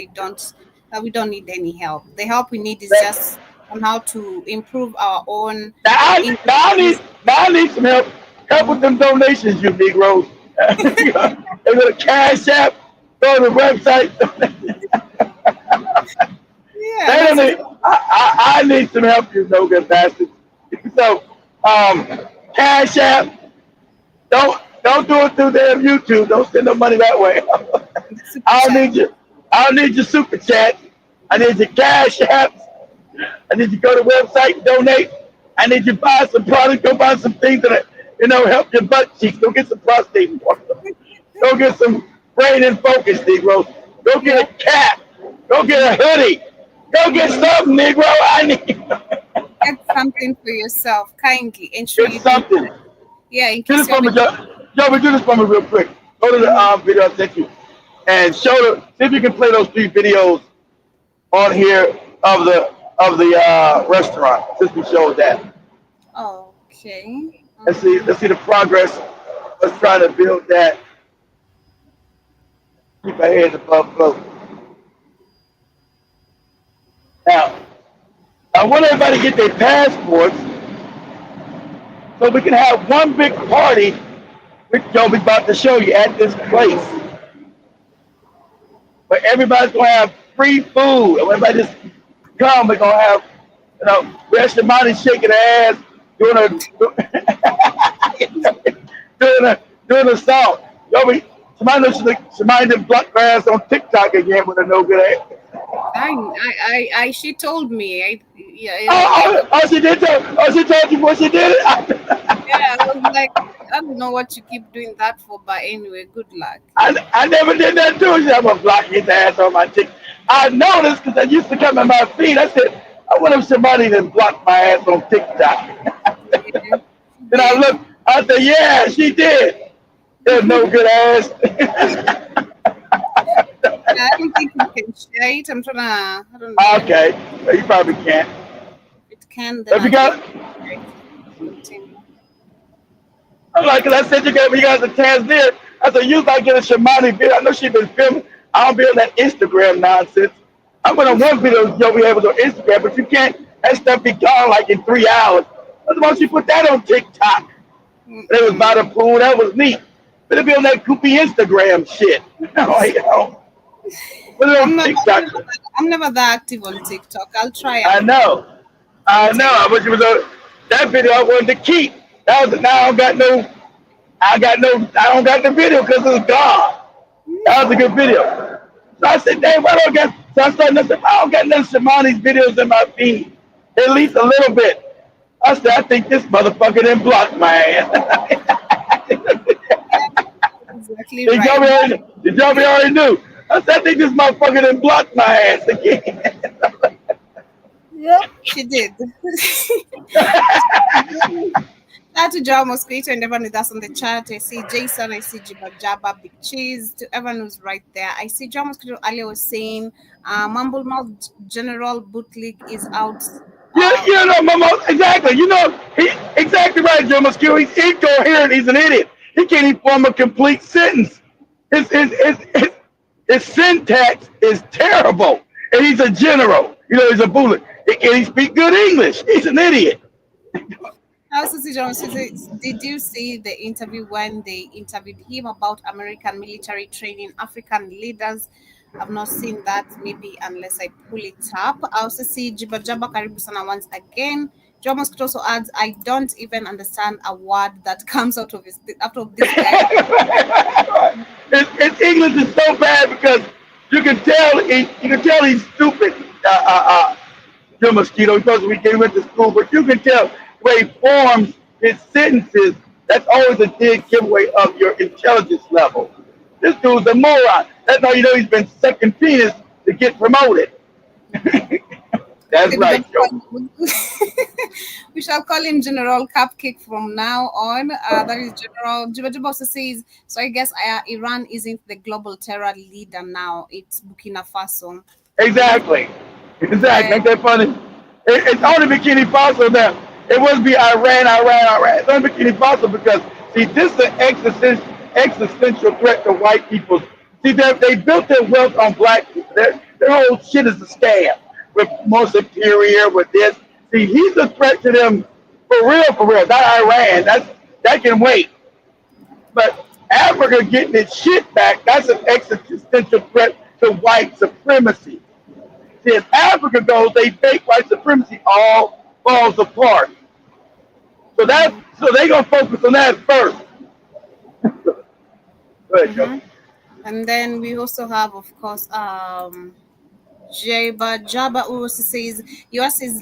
we don't need any help. The help we need is just on how to improve our own. Now I need some help. Help with them donations, you Negroes. They go to Cash App, go to the website. I need some help, you no good bastards. So, Cash App, Don't do it through damn YouTube. Don't send no money that way. I don't need your super chat. I need your cash apps. I need you to go to the website and donate. I need you to buy some products. Go buy some things that help your butt cheeks. Go get some prostate water. Go get some brain and focus, Negro. Go get a cap. Go get a hoodie. Go get something, Negro. I need. Get something for yourself, kindly. Ensure Get something. Yeah, in Do case this for me, Joe. Do this for me real quick. Go to the video I sent you and see if you can play those 3 videos on here of the restaurant since we showed that. Okay. Let's see the progress. Let's try to build that. Keep our heads above boat. Now, I want everybody to get their passports so we can have one big party, which Joey's about to show you at this place. But everybody's going to have free food. And everybody just come, we're going to have, rest your money shaking their ass, doing a song. Somebody done blocked my ass on TikTok again with a no good ass. She told me. She did she told you what she did? Yeah, I was like, I don't know what you keep doing that for, but anyway, good luck. I never did that too. She said, I'm going to block his ass on my TikTok. I noticed because I used to come in my feed. I said, I wonder if somebody done blocked my ass on TikTok. Then I looked, I said, yeah, she did. There's no good ass. I don't think you can share it. I don't know. Okay. You probably can't. It can. If you got I'm like, because I said you guys a chance there. I said, you like get a Shamani video. I know she's been filming. I don't be on that Instagram nonsense. I'm going to one video you'll be able to on Instagram, but you can't. That stuff be gone like in 3 hours. That's why she put that on TikTok. It was by the pool. That was neat. But it'll be on that goopy Instagram shit. Put it on TikTok. I'm never that active on TikTok. I'll try it. I know. I wish it was that video I wanted to keep. Now I don't got the video because it's gone. That was a good video. So I said, dang, why don't I get? So I started to say, I don't got none of Shamani's videos in my feed. At least a little bit. I said, I think this motherfucker didn't block my ass. Exactly right. Did y'all already knew? I said, I think this motherfucker didn't block my ass again. Yep, she did. Shout out to Joe Mosquito and everyone with us on the chat. I see Jason, I see Jabba, Big Cheese, to everyone who's right there. I see Joe Mosquito earlier was saying, Mumble Mouth General Bootleg is out. Mama, exactly. Exactly right, Joe Mosquito. He's incoherent. He's an idiot. He can't even form a complete sentence. His syntax is terrible. And he's a general. He's a bullet. Can he speak good English? He's an idiot. Also, did you see the interview when they interviewed him about American military training African leaders? I've not seen that, maybe unless I pull it up. I also see Jiba Jaba Karibu Sana once again. Joe Mosquito also adds, I don't even understand a word that comes out of this guy. His English is so bad because you can tell he's stupid. Joe Mosquito, because we went to school, but you can tell the way he forms his sentences. That's always a big giveaway of your intelligence level. This dude's a moron. That's how you know he's been sucking penis to get promoted. That's right, Joe. We shall call him General Cupcake from now on. That is General. Jiba also says, so I guess Iran isn't the global terror leader now. It's Burkina Faso. Exactly. Ain't that funny? It's only Burkina Faso now. It wouldn't be Iran. It's only Burkina Faso because, see, this is an existential threat to white people. See, they built their wealth on black people. Their whole shit is a scam. With more superior, with this. See, he's a threat to them for real. Not Iran. That can wait. But Africa getting its shit back, that's an existential threat to white supremacy. See, as Africa goes, they fake white supremacy all falls apart. So they're gonna focus on that first. ahead, Joe. And then we also have, of course, Jabba also says US is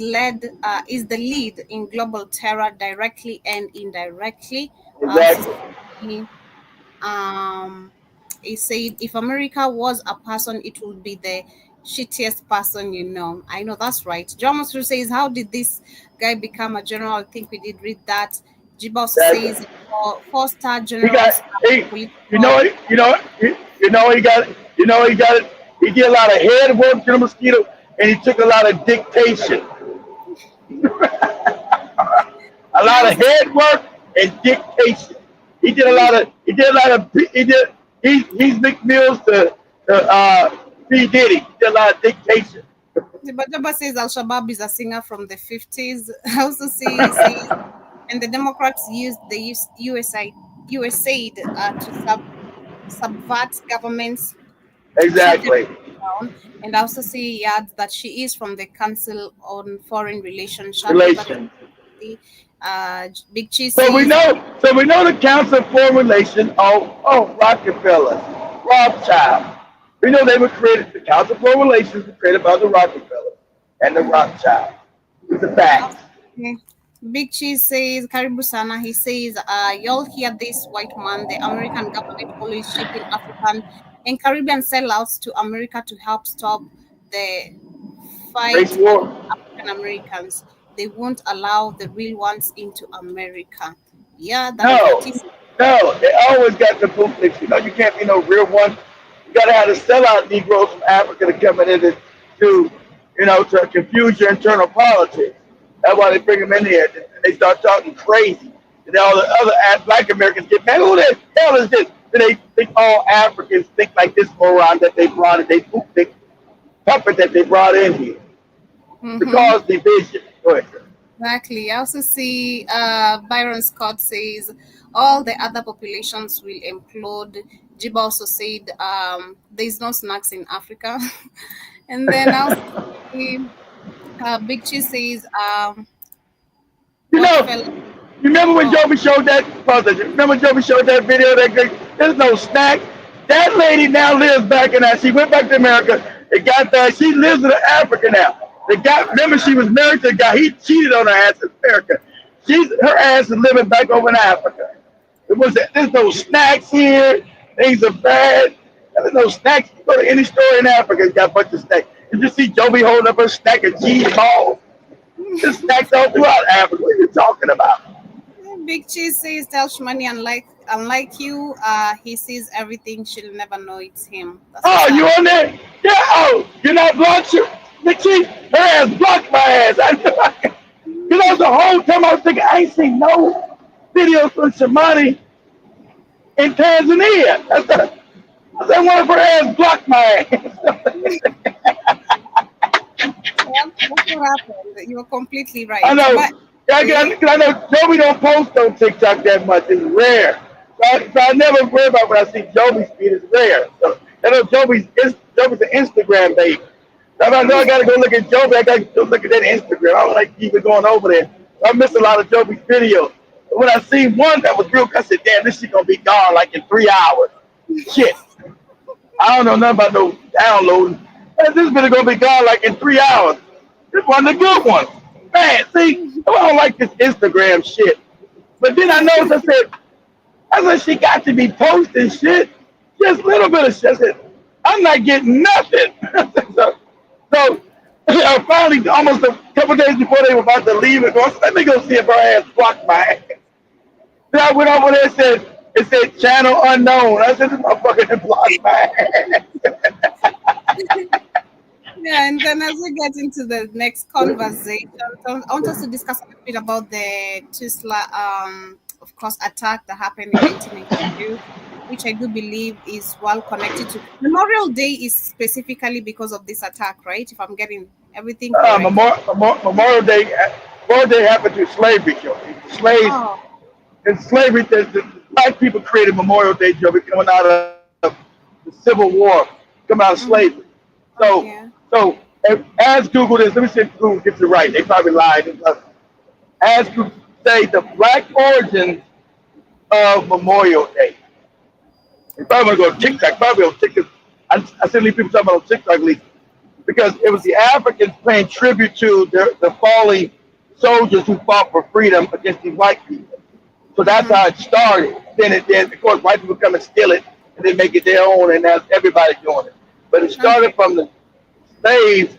is the lead in global terror directly and indirectly. Exactly. He said if America was a person, it would be the shittiest person you know. I know that's right. John Mosru says, how did this guy become a general? I think we did read that. Jiba also says four-star generals. He got it. He did a lot of head work to the mosquito, and he took a lot of dictation. A lot of head work and dictation. He's Nick Mills to P. Diddy. He did a lot of dictation. Jabba says Al-Shabaab is a singer from the 50s. I also see, and the Democrats used the USAID to subvert governments. Exactly. And I also see he adds that she is from the Council on Foreign Relations. Big Cheese. So we know the Council of Foreign Relations. Rockefeller, Rothschild. We know they were created. The Council of Foreign Relations was created by the Rockefeller and the Rothschild. It's a fact. Okay. Big Cheese says, Karibu Sana, he says, y'all hear this, white man, the American government always shipping African and Caribbean sellouts to America to help stop the fight Race war. African Americans. They won't allow the real ones into America. Yeah, No, they always got the bootlegs. You know, you can't be no real one. You got to have the sellout Negroes from Africa to come in to confuse your internal politics. That's why they bring them in here. They start talking crazy. And all the other Black Americans get mad. Who the hell is this? And they think all Africans think like this moron that they brought in. They bootleg puppet that they brought in here to cause division. Go ahead, sir. Exactly. I also see Byron Scott says all the other populations will implode. Jiba also said there's no snacks in Africa. And then I also see Big Cheese says you remember when Joby showed that? Remember Joby showed that video? There's no snack. That lady now lives back in that. She went back to America and got that. She lives in Africa now. The guy, remember she was married to the guy. He cheated on her ass in America. Her ass is living back over in Africa. There's no snacks here. Things are bad. There's no snacks. You go to any store in Africa, it's got a bunch of snacks. You just see Joby holding up a stack of cheese balls. There's snacks all throughout Africa. What are you talking about? Big Cheese says, tell Shmani, unlike you, he sees everything. She'll never know it's him. You on there? Yeah. You're not blocked? Big Cheese, her ass blocked my ass. The whole time I was thinking, I ain't seen no videos from Shmani in Tanzania. I said one of her ass blocked my ass. That's what happened. You were completely right. I know. I know Joby don't post on TikTok that much. It's rare. So I never worry about when I see Joby's feed. It's rare. So I know Joby's an Instagram baby. So I know I got to go look at Joby. I got to go look at that Instagram. I don't like even going over there. So I miss a lot of Joby's videos. But when I see one that was real, I said, damn, this shit going to be gone like in 3 hours. Shit. I don't know nothing about no downloading. This video going to be gone like in 3 hours. This one of the good ones. Man, see, I don't like this Instagram shit. But then I noticed, I said, she got to be posting shit. Just a little bit of shit. I said, I'm not getting nothing. so finally, almost a couple days before they were about to leave, I said, let me go see if her ass blocked my ass. Then I went over there and it said channel unknown. I said, this motherfucker blocked my ass. Yeah, and then as we get into the next conversation, I want us to discuss a bit about the Tuzla, of course, attack that happened in 1992, which I do believe is well connected to Memorial Day is specifically because of this attack, right? If I'm getting everything correct. Memorial Day happened to slavery, slaves. In slavery, the black people created Memorial Day, Joe, coming out of the Civil War, coming out of slavery. So as Google this, let me see if Google gets it right. They probably lied. As Google say the black origins of Memorial Day. You probably want to go to TikTok. Probably on TikTok. I see people talking about on TikTok at least because it was the Africans paying tribute to the fallen soldiers who fought for freedom against these white people. So that's how it started. Then of course white people come and steal it and they make it their own, and now everybody's doing it. But it started from the slaves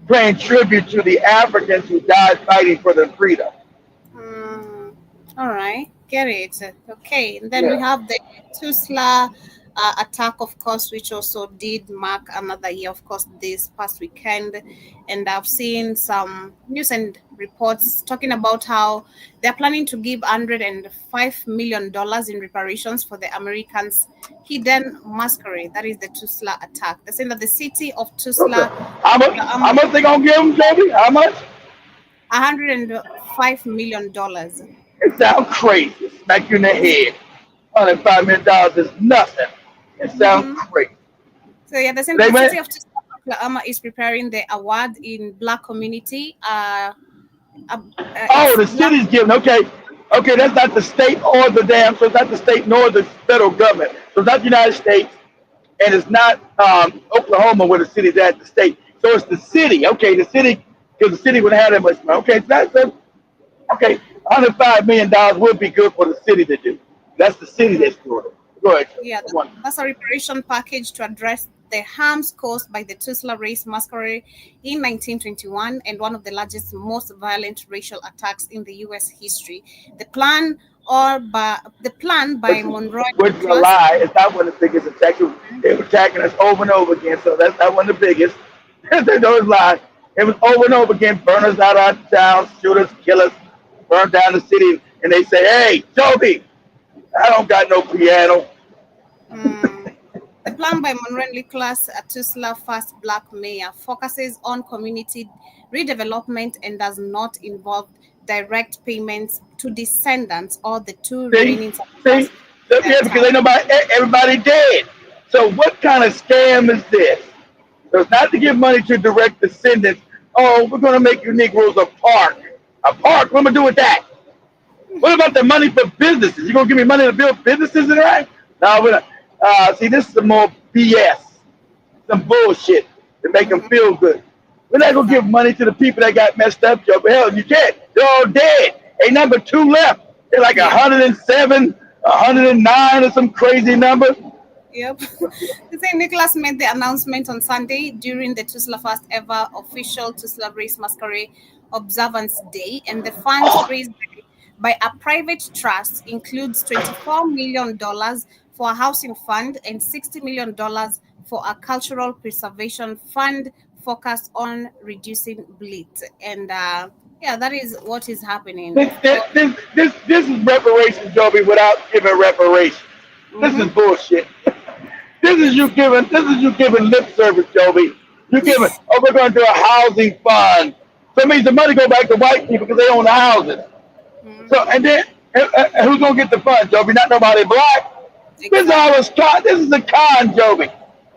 paying tribute to the Africans who died fighting for their freedom. All right, get it. Okay, and then we have the Tulsa attack, of course, which also did mark another year, of course, this past weekend. And I've seen some news and reports talking about how they're planning to give $105 million in reparations for the Americans' hidden masquerade. That is the Tulsa attack. They're saying that the city of Tulsa. How much they gonna give them, Joby? How much? $105 million. It sounds crazy. Smack you in the head. $105 million is nothing. It sounds crazy. So yeah, the city of Tulsa, Oklahoma is preparing the award in Black community. The city's giving. Okay, that's not the state or the dam. So it's not the state nor the federal government. So it's not the United States, and it's not Oklahoma where the city's at. The state. So it's the city. Okay, the city, because the city would have that much money. Okay, okay. $105 million would be good for the city to do. That's the city that's doing it. Go ahead. Yeah, that's a reparation package to address the harms caused by the Tulsa race masquerade in 1921 and one of the largest, most violent racial attacks in the U.S. history. The plan by Monroe. Which is a lie. It's not one of the biggest attacks. They were attacking us over and over again, so that's not one of the biggest. They know it's a lie. It was over and over again. Burners out of town, shooters, killers, burn down the city, and they say, "Hey, Joby, I don't got no piano." The plan by Monroe Nicholas, Tulsa first Black mayor, focuses on community redevelopment and does not involve direct payments to descendants or the two remaining. Because everybody dead. So what kind of scam is this? So it's not to give money to direct descendants. Oh, we're going to make you Negroes a park. A park? What am I going to do with that? What about the money for businesses? You going to give me money to build businesses in right? No, we're not. See, this is some more BS. Some bullshit to make them feel good. We're not going to give money to the people that got messed up, Joe. Hell, you can't. They're all dead. Ain't number 2 left. They're like 107, 109 or some crazy number. Yep. The thing, Nicholas made the announcement on Sunday during the Tulsa first ever official Tulsa Race Masquerade Observance Day, and the funds raised by a private trust includes $24 million for a housing fund and $60 million for a cultural preservation fund focused on reducing bleed. And that is what is happening. This is reparations, Joby, without giving reparations. This is bullshit. This is you giving lip service, Joby. You're giving, we're going to do a housing fund. So it means the money go back to white people because they own the houses. So, and then, who's going to get the fund, Joby? Not nobody black. This is all a con. This is a con, Joby.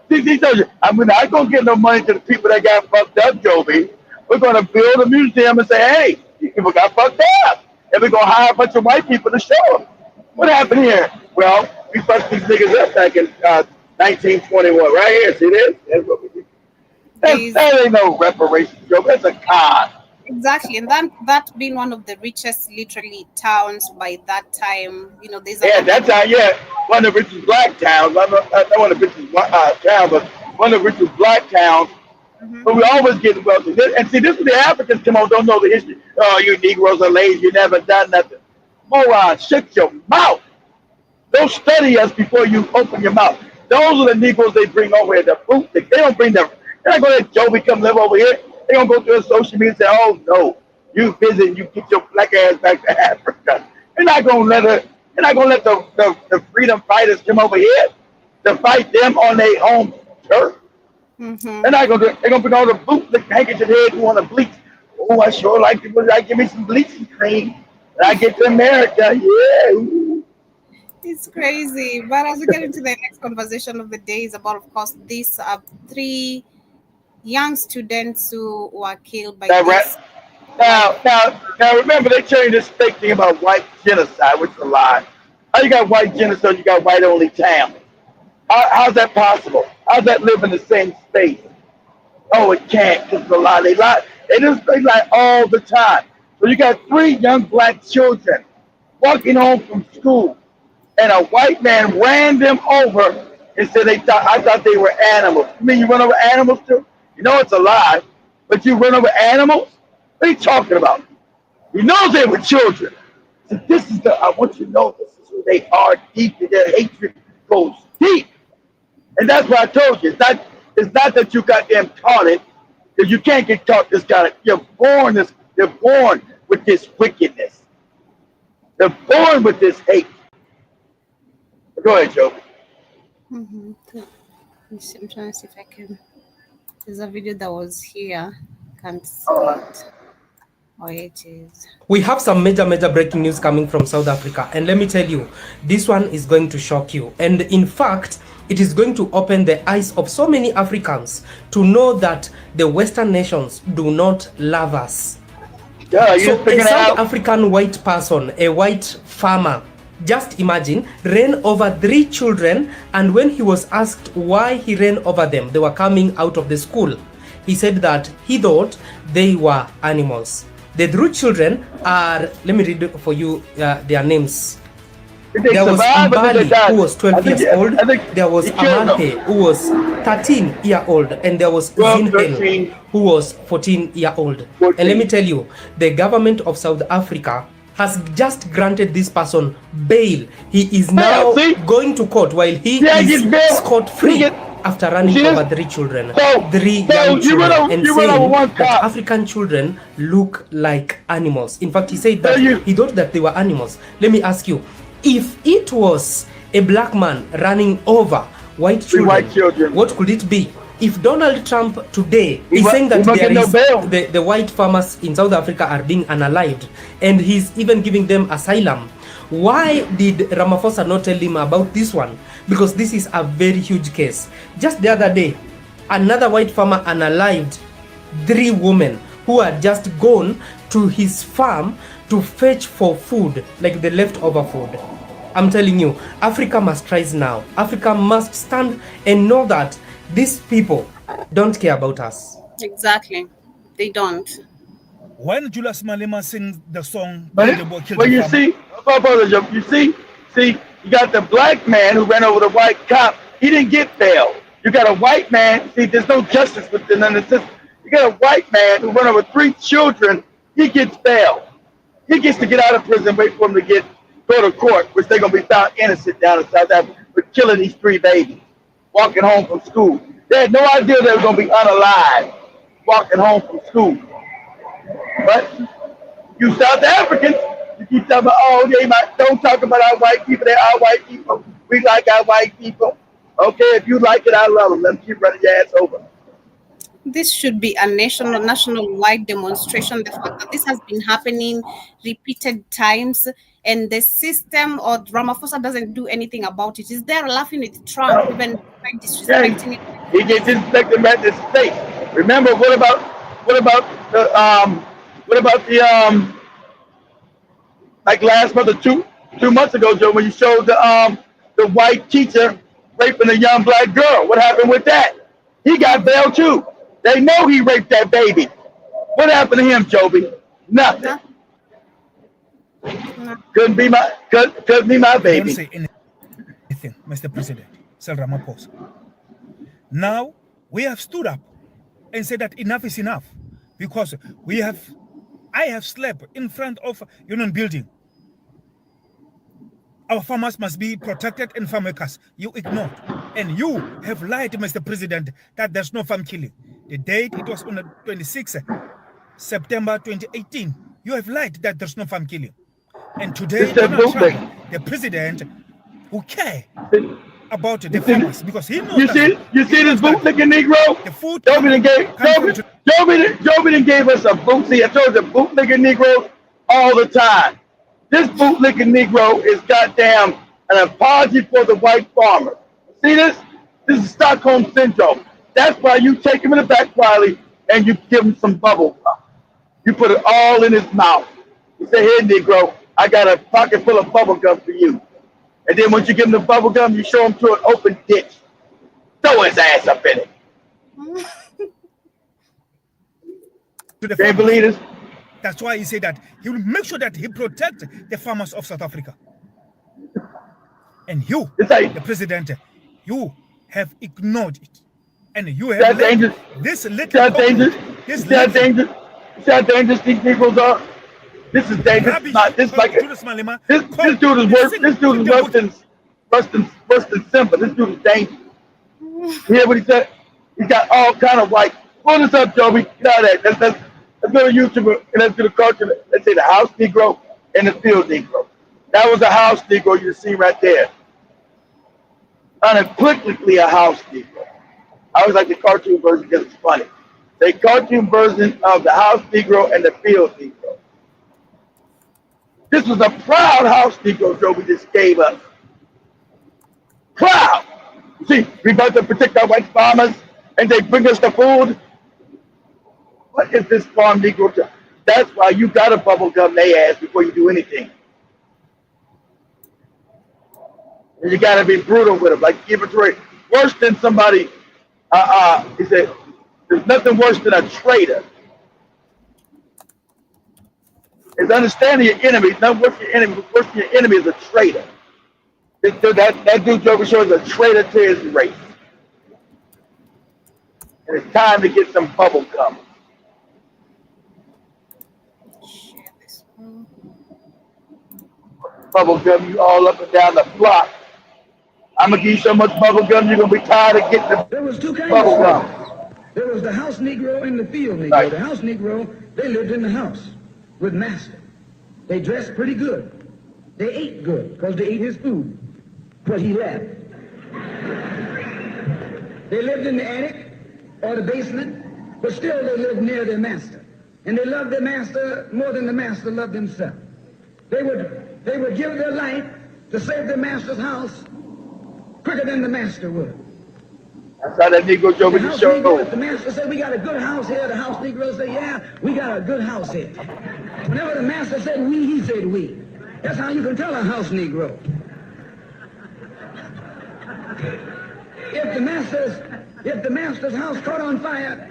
He tells you, I'm not going to give no money to the people that got fucked up, Joby. We're going to build a museum and say, hey, these people got fucked up. And we're going to hire a bunch of white people to show them. What happened here? Well, we fucked these niggas up back in 1921. Right here, see this? That's what we did. That ain't no reparations, Joby. That's a con. Exactly, and that being one of the richest, literally, towns by that time, there's that's how, one of the richest black towns. Not one of the richest towns, but one of the richest black towns. But we always get wealthy. And see, this is the Africans come on, don't know the history. Oh, you Negroes are lazy. You never done nothing. Moron, shut your mouth. Don't study us before you open your mouth. Those are the Negroes they bring over here. The fruit. They don't bring them. They're not going to let Joby come live over here. They're going to go to their social media and say, oh, no, you visit, you get your black ass back to Africa. They're not going to let her, they're not going to let the freedom fighters come over here to fight them on their home turf. They're not going to, they're going to bring all the boots, the handkerchief head who want to bleach. Oh, I sure like to give me some bleaching cream. And I get to America, yeah. It's crazy. But as we get into the next conversation of the day is about, of course, these 3 young students who were killed by this. Now, remember, they changed this fake thing about white genocide, which is a lie. How you got white genocide, you got white-only town. How's that possible? How's that live in the same space? Oh, it can't. It's a lie. They lie. They lie all the time. So you got 3 young black children walking home from school, and a white man ran them over and said I thought they were animals. You mean you run over animals too? You know it's a lie, but you run over animals? What are you talking about? You know they were children. So this is I want you to know this is who they are deep, and their hatred goes deep. And that's what I told you. It's not that you got them taught it, because you can't get taught this kind of. They're born with this wickedness. They're born with this hate. Go ahead, Joe. I'm trying to see if I can. There's a video that was here. Can't see it. Oh, it is. We have some major breaking news coming from South Africa, and let me tell you, this one is going to shock you. And in fact, it is going to open the eyes of so many Africans to know that the Western nations do not love us. Yeah, so a South African white person, a white farmer, just imagine, ran over 3 children, and when he was asked why he ran over them, they were coming out of the school. He said that he thought they were animals. The 3 children are, let me read for you their names. There was Mbali, who was 12 years old. There was Amante, who was 13-year-old. And there was Zinhel, who was 14-year-old. And let me tell you, the government of South Africa has just granted this person bail. He is now going to court while he is scot-free after running over 3 children, 3 young children, and saying that African children look like animals. In fact, he said that he thought that they were animals. Let me ask you, if it was a black man running over white children, what could it be? If Donald Trump today is saying that the white farmers in South Africa are being unalived, and he's even giving them asylum, why did Ramaphosa not tell him about this one? Because this is a very huge case. Just the other day, another white farmer unalived 3 women who had just gone to his farm to fetch for food, like the leftover food. I'm telling you, Africa must rise now. Africa must stand and know that these people don't care about us. Exactly. They don't. When Julius Malema sings the song, you got the black man who ran over the white cop. He didn't get bail. You got a white man. See, there's no justice within the system. You got a white man who ran over 3 children. He gets bail. He gets to get out of prison, wait for him to go to court, which they're going to be found innocent down in South Africa for killing these 3 babies, walking home from school. They had no idea they were going to be unalive, walking home from school. But you South Africans, you keep talking about, don't talk about our white people. They're our white people. We like our white people. Okay, if you like it, I love them. Let's keep running your ass over. This should be a national-wide demonstration. The fact that this has been happening repeated times, and the system or Ramaphosa doesn't do anything about it. Is there laughing with Trump, even disrespecting it? He gets disrespected at this state. Remember, what about the like last month or two months ago, Joe, when you showed the white teacher raping a young black girl? What happened with that? He got bail too. They know he raped that baby. What happened to him, Joby? Nothing. Couldn't be my baby. Don't say anything, Mr. President, Cyril Ramaphosa. Now we have stood up and said that enough is enough, because I have slept in front of Union Building. Our farmers must be protected and farm workers. You ignored. And you have lied, Mr. President, that there's no farm killing. The date, it was on the 26th September 2018. You have lied that there's no farm killing. And today, Donald Trump, the president, who cares about the farmers, because he knows you see this bootlicking Negro? The food Joby gave us a boot. See, I told you, bootlicking Negroes all the time. This bootlicking Negro is goddamn an apology for the white farmer. See this? This is Stockholm Syndrome. That's why you take him in the back, Wiley, and you give him some bubble gum. You put it all in his mouth. You say, here, Negro, I got a pocket full of bubble gum for you. And then once you give him the bubble gum, you show him to an open ditch. Throw his ass up in it. Can't believe this? That's why he said that he will make sure that he protects the farmers of South Africa. And you, the president, you have ignored it. And you have let this little dangerous. This See how dangerous these Negroes are? This is dangerous. This dude is worse. This dude is worse than Simba. This dude is dangerous. You hear what he said? He's got all kind of white. Pull this up, Joby. Get out of that. Let's go to YouTube and let's do the culture. Let's say the house Negro and the field Negro. That was a house Negro you see right there. Unequivocally a house Negro. I always like the cartoon version because it's funny. The cartoon version of the house Negro and the field Negro. This was a proud house Negro Joby just gave us. Proud. See, we about to protect our white farmers and they bring us the food. What is this farm Negro? That's why you gotta bubble gum their ass before you do anything. And you gotta be brutal with them, like give it to it. Worse than somebody. He said, "There's nothing worse than a traitor." It's understanding your enemy. It's not worse than your enemy. Worse than your enemy is a traitor. That dude Joe Shaw is a traitor to his race. And it's time to get some bubble gum. Bubble gum you all up and down the block. I'm gonna give you so much bubble gum you're gonna be tired of getting the There was two kinds bubble of gum. There was the house Negro and the field Negro. Right. The house Negro, they lived in the house with master. They dressed pretty good. They ate good because they ate his food, what he left. They lived in the attic or the basement, but still they lived near their master. And they loved their master more than the master loved himself. They would give their life to save their master's house quicker than the master would. That's how that Negro Joe The the house show. Negro, if the master said, "We got a good house here," the house Negro say, "Yeah, we got a good house here." Whenever the master said "we," he said "we." That's how you can tell a house Negro. If the master's house caught on fire,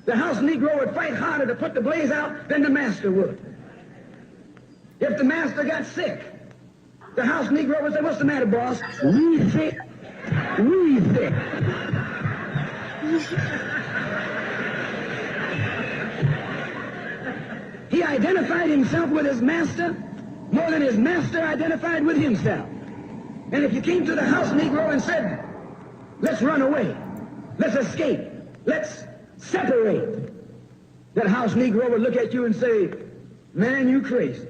the house Negro would fight harder to put the blaze out than the master would. If the master got sick, the house Negro would say, "What's the matter, boss?" "We sick. We sick." He identified himself with his master more than his master identified with himself. And if you came to the house Negro and said, "Let's run away, let's escape, let's separate," that house Negro would look at you and say, "Man, you crazy.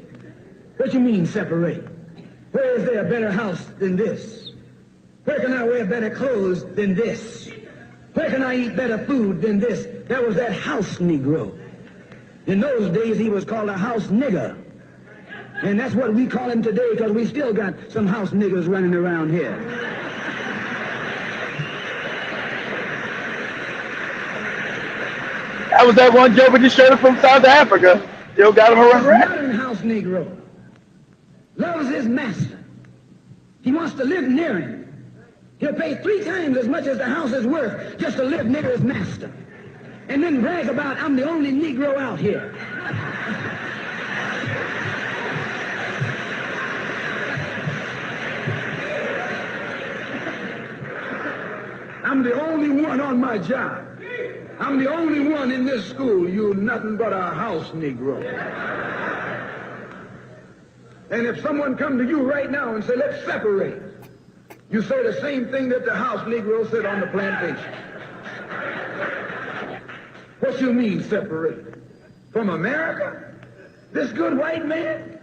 What you mean separate? Where is there a better house than this? Where can I wear better clothes than this? Where can I eat better food than this?" That was that house Negro. In those days, he was called a house nigger. And that's what we call him today because we still got some house niggers running around here. That was that one Joe with the shirt from South Africa. Still got him around. Modern house Negro loves his master. He wants to live near him. He'll pay 3 times as much as the house is worth just to live near his master. And then brag about, "I'm the only Negro out here." "I'm the only one on my job. I'm the only one in this school. You nothing but a house Negro." And if someone come to you right now and say, "Let's separate," you say the same thing that the house Negro said on the plantation. What you mean separate? From America? This good white man?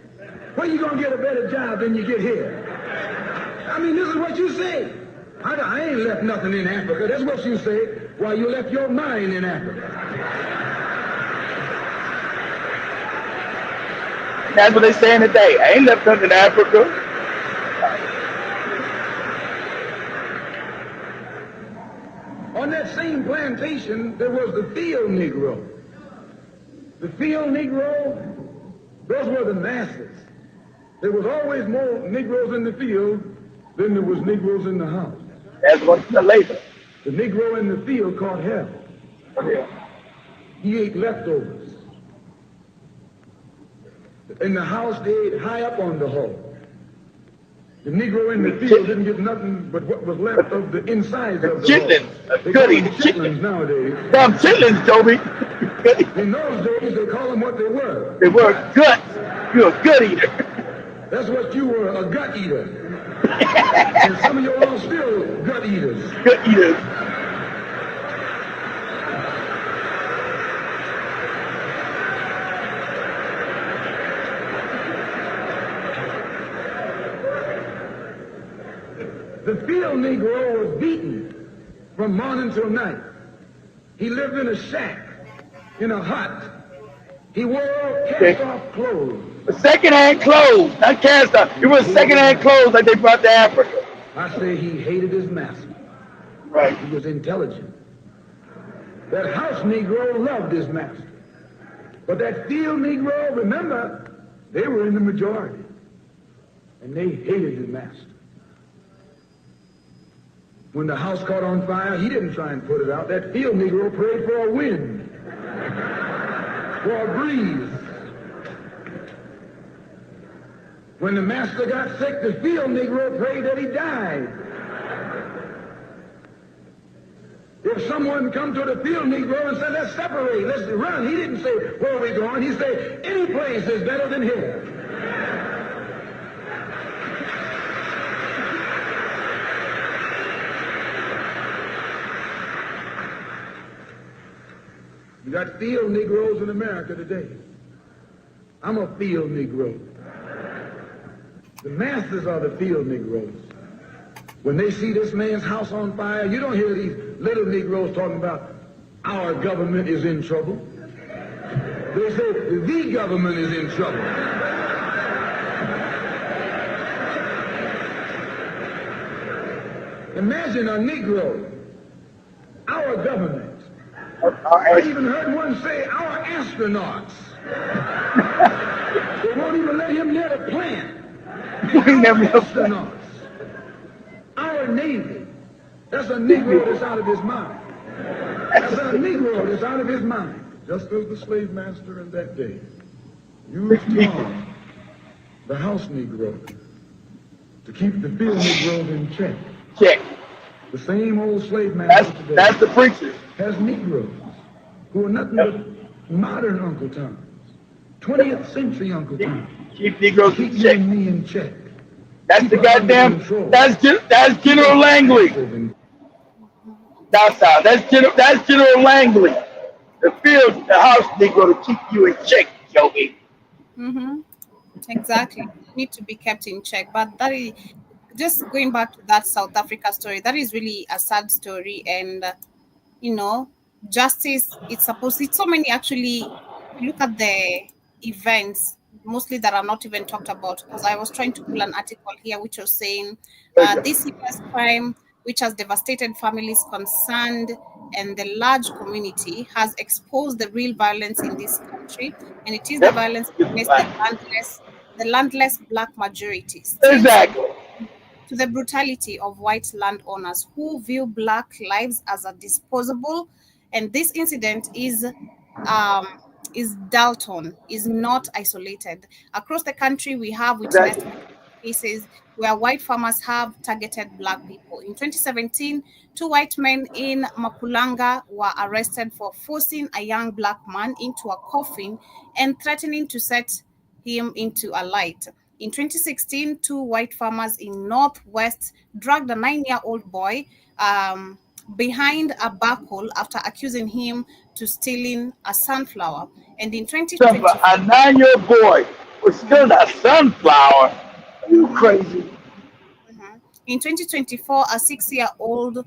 Where you gonna get a better job than you get here? I mean, this is what you say. I ain't left nothing in Africa. That's what you say. While you left your mind in Africa. That's what they're saying today. I ain't left nothing in Africa. On that same plantation, there was the field Negro. The field Negro, those were the masses. There was always more Negroes in the field Then there was Negroes in the house. That's what's the later. The Negro in the field caught hell. He ate leftovers. In the house, they ate high up on the hog. The Negro in the field didn't get nothing but what was left of the insides of the chitlins. They Goody. call them chitlins nowadays. Damn chitlins, Toby. In those days, they call them what they were. They were guts. You're a gut eater. That's what you were, a gut eater. And some of you are still gut eaters. Gut eaters. The field Negro was beaten from morning till night. He lived in a shack, in a hut. He wore cast-off clothes. Second-hand clothes, not cast off. It was second-hand clothes that they brought to Africa. I say he hated his master. Right. He was intelligent. That house Negro loved his master. But that field Negro, remember, they were in the majority. And they hated his master. When the house caught on fire, he didn't try and put it out. That field Negro prayed for a wind, for a breeze. When the master got sick, the field Negro prayed that he died. If someone come to the field Negro and said, let's separate, let's run, he didn't say, where are we going? He said, any place is better than here. You got field Negroes in America today. I'm a field Negro. The masters are the field Negroes. When they see this man's house on fire, you don't hear these little Negroes talking about our government is in trouble. They say the government is in trouble. Imagine a Negro, our government. I even heard one say, our astronauts. They won't even let him near the plant. Our astronauts. Our Navy. That's a Negro that's out of his mind. That's a Negro that's out of his mind. Just as the slave master in that day used Tom, the house Negro, to keep the field Negroes in check. Check. The same old slave master today. That's the preacher. Has Negroes who are nothing but modern Uncle Toms, 20th century Uncle Toms. Keep Negroes keep in check. Me in check. That's keep the goddamn. That's General Langley. That's General Langley. The field, the house Negro to keep you in check, Joey. Exactly. Need to be kept in check. But that is just going back to that South Africa story. That is really a sad story, and justice. It's so many actually. Look at the events mostly that are not even talked about. Because I was trying to pull an article here which was saying this heinous crime, which has devastated families concerned and the large community, has exposed the real violence in this country, and it is the violence against the landless black majority. Exactly. To the brutality of white landowners who view black lives as a disposable, and this incident is Dalton, is not isolated. Across the country, we have witnessed cases where white farmers have targeted black people. In 2017, 2 white men in Mapulanga were arrested for forcing a young black man into a coffin and threatening to set him into a light. In 2016, 2 white farmers in Northwest dragged a 9-year-old boy behind a backhoe after accusing him to stealing a sunflower. And in 2020, a 9-year-old boy was still a sunflower. Are you crazy? In 2024, a 6-year-old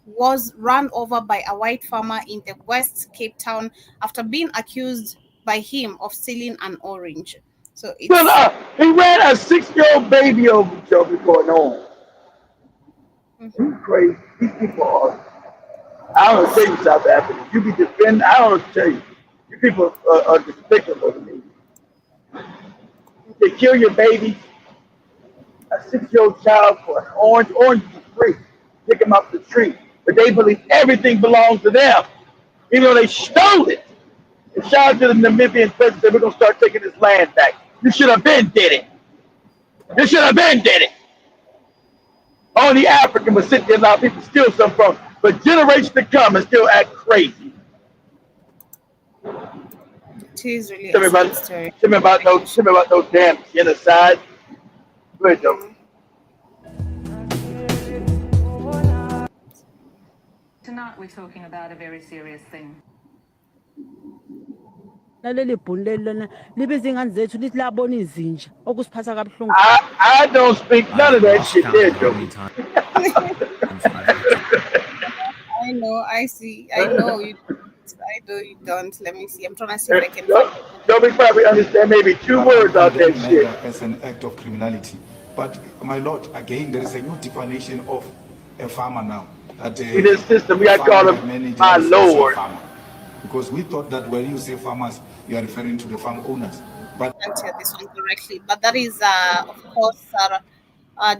was run over by a white farmer in the West Cape Town after being accused by him of stealing an orange. So it's, he ran a 6-year-old baby over Joe going on. You crazy. These people are. I don't tell you, South Africa. You be defending. I don't tell you. You people are despicable to me. They kill your baby. a 6-year-old child for an orange. Orange is free. Pick them up the tree. But they believe everything belongs to them, even though they stole it. And shout out to the Namibian president said, we're going to start taking this land back. You should have been did it. You should have been did it. Only African would sit there and allow people to steal something from, but generations to come and still act crazy. It is really Tell me about those damn genocide. Good though. Tonight we're talking about a very serious thing. I don't speak none of that shit there, Joe. I know, I see. I know you don't. Let me see. I'm trying to see if I can. Nobody probably understand maybe 2 words out that shit. As an act of criminality. But, my lord, again, there is a new definition of a farmer now. That, in this system, we got to call him my lord. Because we thought that when you say farmers, you are referring to the farm owners. But I can't hear this one correctly. But that is, of course,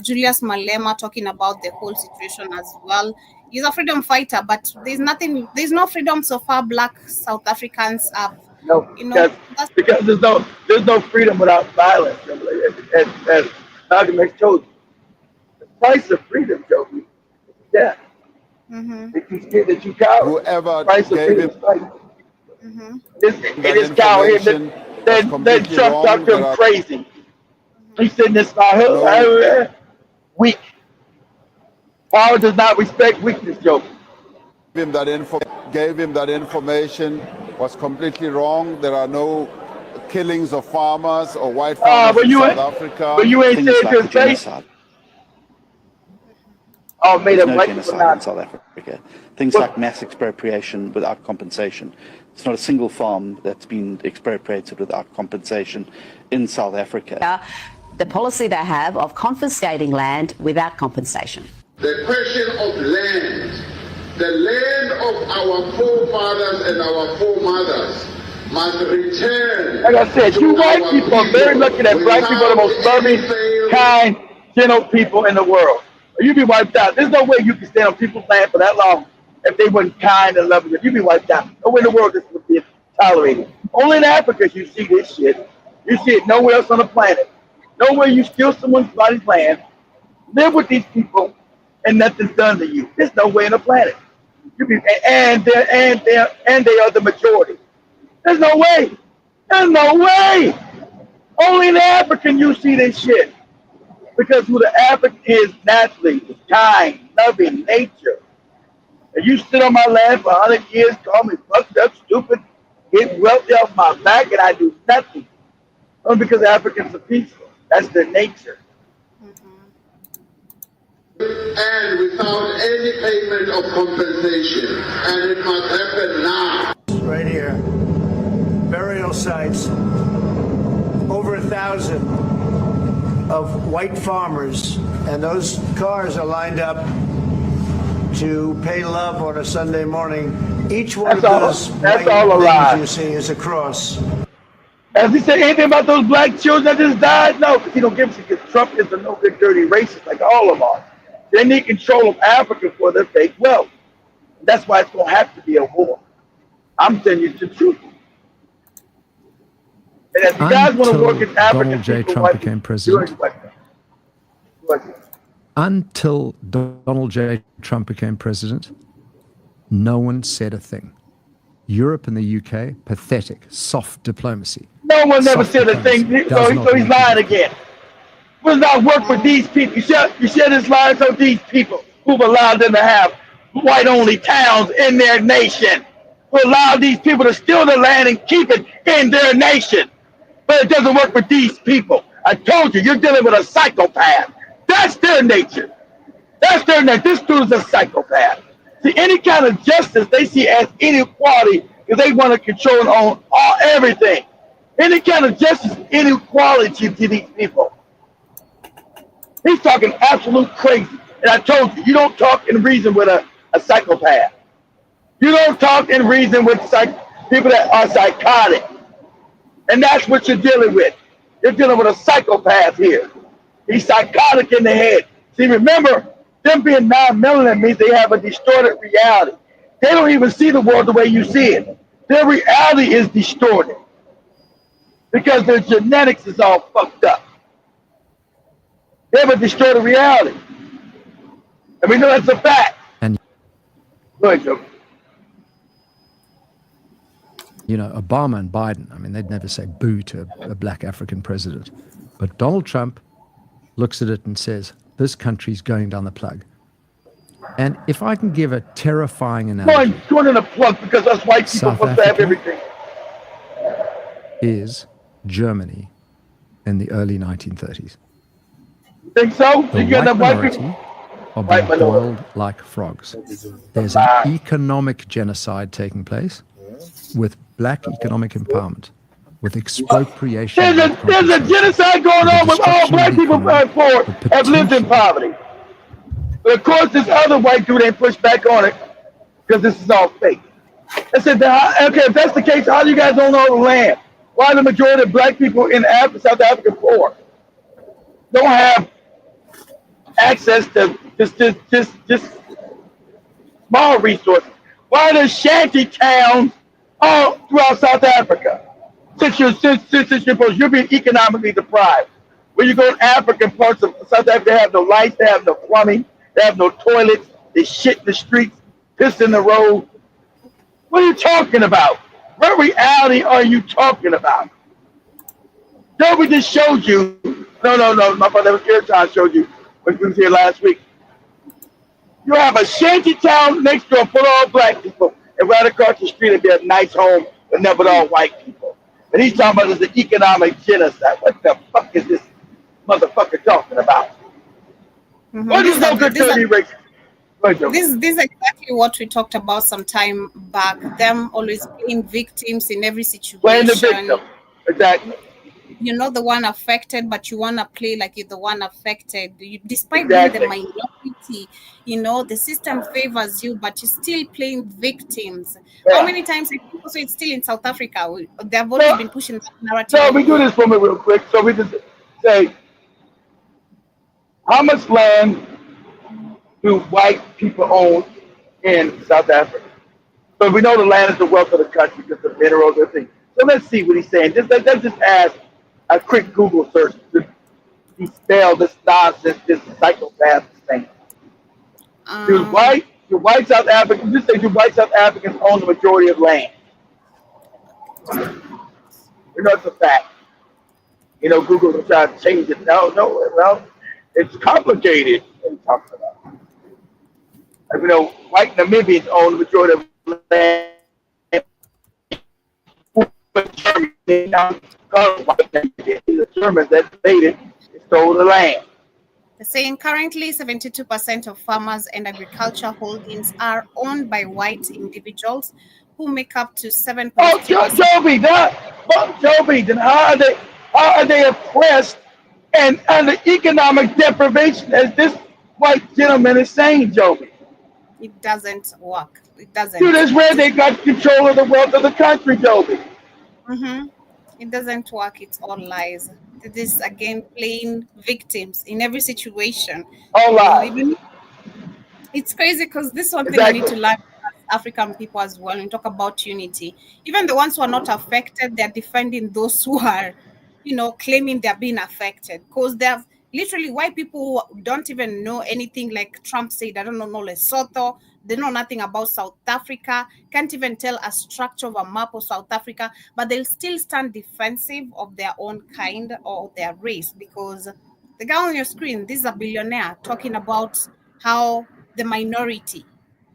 Julius Malema talking about the whole situation as well. He's a freedom fighter, but there's no freedom so far Black South Africans have. No, that's because there's no freedom without violence. As Malcolm X told you, the price of freedom, Joe, is death. If you scared that you coward, whoever price of freedom is fight. This coward here, let Trump talk to him crazy. He's sitting this weak. Power does not respect weakness, Joe. Gave him that information was completely wrong. There are no killings of farmers or white farmers in South Africa. But you ain't said to his face. Oh, made There's no genocide in South Africa. Things like mass expropriation without compensation. It's not a single farm that's been expropriated without compensation in South Africa. The policy they have of confiscating land without compensation. The question of land, the land of our forefathers and our foremothers must return. Like I said, you white people are very lucky that black people are the most loving, kind, gentle people in the world. You'd be wiped out. There's no way you can stand on people's land for that long if they weren't kind and loving. You'd be wiped out. No way in the world this would be tolerated. Only in Africa you see this shit. You see it nowhere else on the planet. Nowhere you steal someone's land, live with these people, and nothing's done to you. There's no way on the planet. And they are the majority. There's no way. There's no way. Only in Africa you see this shit. Because who the African is naturally is kind, loving, nature. And you sit on my land for 100 years, call me fucked up, stupid, get wealthy off my back, and I do nothing. Only because Africans are peaceful. That's their nature. And without any payment of compensation. And it must happen now. Right here. Burial sites. Over 1,000 of white farmers. And those cars are lined up to pay love on a Sunday morning. Each one of those white things you see is a cross. Has he said anything about those black children that just died? No, because he don't give a shit, because Trump is a no good dirty racist like all of us. They need control of Africa for their fake wealth. That's why it's going to have to be a war. I'm telling you the truth. And if you guys want to work in Africa, Donald J. Trump became president. Until Donald J. Trump became president, no one said a thing. Europe and the UK, pathetic, soft diplomacy. No one ever said a thing, so he's lying again. Will not work for these people. You share this line to these people who've allowed them to have white-only towns in their nation, who allow these people to steal the land and keep it in their nation. But it doesn't work for these people. I told you, you're dealing with a psychopath. That's their nature. That's their nature. This dude is a psychopath. See, any kind of justice they see as inequality because they want to control and own everything. Any kind of justice, inequality to these people. He's talking absolute crazy. And I told you, you don't talk and reason with a psychopath. You don't talk and reason with people that are psychotic. And that's what you're dealing with. You're dealing with a psychopath here. He's psychotic in the head. See, remember, them being non-melanin means they have a distorted reality. They don't even see the world the way you see it. Their reality is distorted because their genetics is all fucked up. They have a distorted reality. And we know that's a fact. And go ahead, Joe. You know, Obama and Biden, I mean, they'd never say boo to a black African president. But Donald Trump looks at it and says, this country's going down the plug. And if I can give a terrifying analogy. Going in the plug because us white people supposed to have everything. Is Germany in the early 1930s. Think so? The you got white white people? are being boiled like frogs. There's an economic genocide taking place with black economic empowerment, with expropriation. There's a genocide going on with all black people poor have lived in poverty. But of course, this other white dude ain't pushed back on it because this is all fake. I said, okay, if that's the case, how do you guys don't own the land? Why are the majority of black people in South Africa poor? Don't have access to just small resources. Why are there shanty towns all throughout South Africa? Since you're being economically deprived. When you go in African parts of South Africa, they have no lights, they have no plumbing, they have no toilets, they shit in the streets, piss in the road. What are you talking about? What reality are you talking about? Joby just showed you. No, my brother Airtime showed you when we was here last week. You have a shanty town next door full of all black people, and right across the street, it'd be a nice home, but never all white people. And he's talking about this economic genocide. What the fuck is this motherfucker talking about? Mm-hmm. What is no good dirty race? This is exactly what we talked about some time back. Them always playing victims in every situation. Playing the victim. Exactly. You're not the one affected, but you want to play like you're the one affected. Despite being the minority, you know, the system favors you, but you're still playing victims. Yeah. How many times, also it's still in South Africa, they've always been pushing that narrative. So we do this for me real quick. So we just say, how much land do white people own in South Africa? So we know the land is the wealth of the country because the minerals, everything. So let's see what he's saying. Let's just ask a quick Google search to dispel this nonsense, this psychopath thing. Do white South Africans, just say, do white South Africans own the majority of land? You know, it's a fact. You know, Google will try to change it. No, well, it's complicated. What are you talking about? And, you know, white Namibians own the majority of land. The Germans that invaded and stole the land. They're saying currently 72% of farmers and agriculture holdings are owned by white individuals who make up to 7%. Oh, Joby, then how are they oppressed and under economic deprivation as this white gentleman is saying, Joby? It doesn't work. It doesn't. Dude, that's where they got control of the wealth of the country, Joby. Mm-hmm. It doesn't work. It's all lies. It is again playing victims in every situation. All lies. It's crazy because this is one thing we need to learn as African people as well. When we talk about unity, even the ones who are not affected, they're defending those who are, you know, claiming they're being affected because they're literally white people who don't even know anything. Like Trump said, I don't know Lesotho. They know nothing about South Africa, can't even tell a structure of a map of South Africa, but they'll still stand defensive of their own kind or their race because the guy on your screen, this is a billionaire talking about how the minority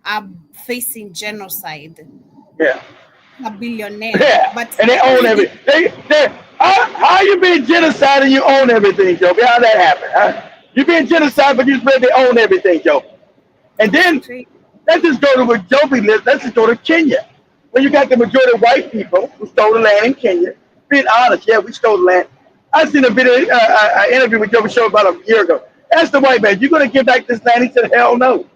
are facing genocide. Yeah. A billionaire. Yeah, but and they own everything. How you being genocide and you own everything, Joby? How that happen? Huh? You being genocide, but you spread they own everything, Joby. And then let's just go to what Joby lives. Let's just go to Kenya, where you got the majority of white people who stole the land in Kenya. Being honest, yeah, we stole the land. I seen a video, an interview with Joby Show about a year ago. Asked the white man, "You gonna give back this land?" He said, "Hell no."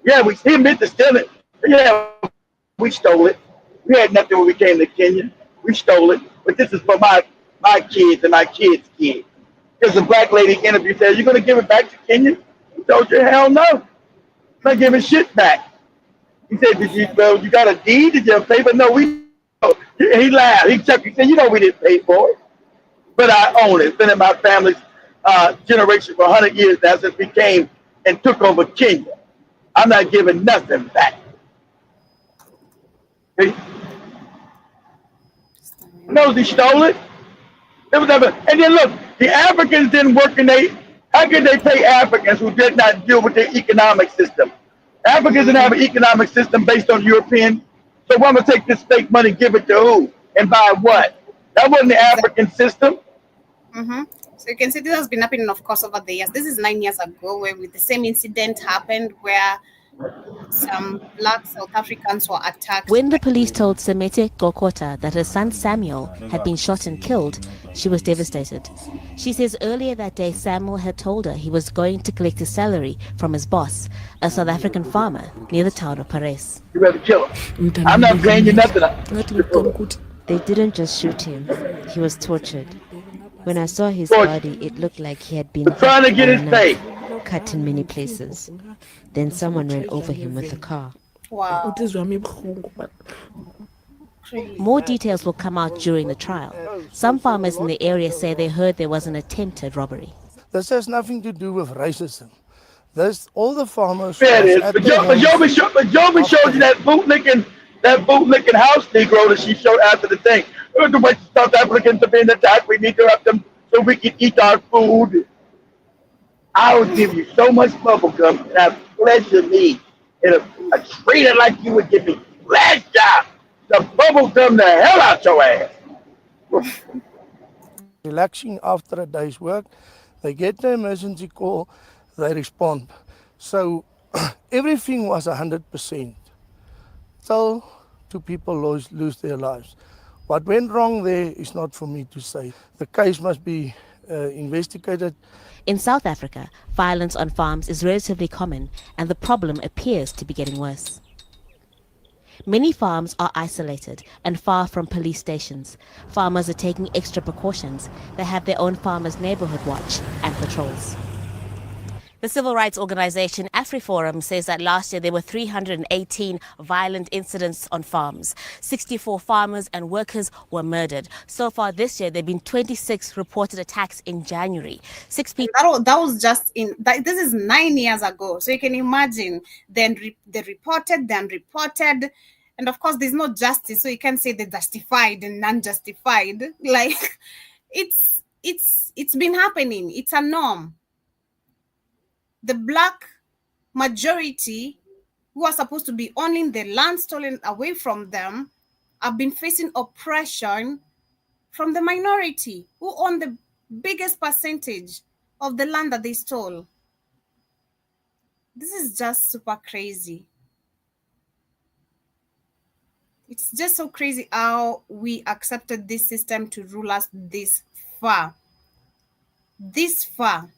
Yeah, he admitted to stealing it. Yeah, we stole it. We had nothing when we came to Kenya. We stole it, but this is for my kids and my kids' kids. Because the black lady interview said, "You gonna give it back to Kenya?" He told you, "Hell no, I'm not giving shit back." He said, "You got a deed? Did you have paper?" "No, we." He laughed. He chuckled. He said, "You know we didn't pay for it, but I own it. It's been in my family's generation for 100 years now since we came and took over Kenya. I'm not giving nothing back." He knows he stole it. It was never, and then look, the Africans didn't work in how could they pay Africans who did not deal with their economic system? Africans didn't have an economic system based on European. So I'm gonna take this fake money, give it to who, and buy what? That wasn't the African system. Mm-hmm. So you can see this has been happening, of course, over the years. This is 9 years ago where the same incident happened where some black South Africans were attacked. When the police told Semete Kokota that her son Samuel had been shot and killed, she was devastated. She says earlier that day Samuel had told her he was going to collect his salary from his boss, a South African farmer near the town of Paris. You better kill him. I'm not paying you nothing. They didn't just shoot him, he was tortured. When I saw his body, it looked like he had been trying to get his pay, cut in many places. Then someone ran over him with a car. Wow. More details will come out during the trial. Some farmers in the area say they heard there was an attempted robbery. This has nothing to do with racism. This, all the farmers. Yeah, it is. But Joby showed you that bootlicking house Negro that she showed after the thing. The way South Africans are being attacked, we need to have them so we can eat our food. I would give you so much bubble gum and I pleasure me. And a trader like you would give me pleasure to bubble gum the hell out your ass. Relaxing after a day's work, they get the emergency call, they respond. So everything was 100%. Till two people lose their lives. What went wrong there is not for me to say. The case must be investigated. In South Africa, violence on farms is relatively common and the problem appears to be getting worse. Many farms are isolated and far from police stations. Farmers are taking extra precautions. They have their own farmers' neighborhood watch and patrols. The civil rights organization AfriForum says that last year there were 318 violent incidents on farms. 64 farmers and workers were murdered. So far this year, there have been 26 reported attacks in January. 6 people. That was just this is 9 years ago. So you can imagine, then they reported, and of course there's no justice. So you can't say they're justified and non-justified. Like it's been happening. It's a norm. The black majority who are supposed to be owning the land stolen away from them have been facing oppression from the minority who own the biggest percentage of the land that they stole. This is just super crazy. It's just so crazy how we accepted this system to rule us this far. This far.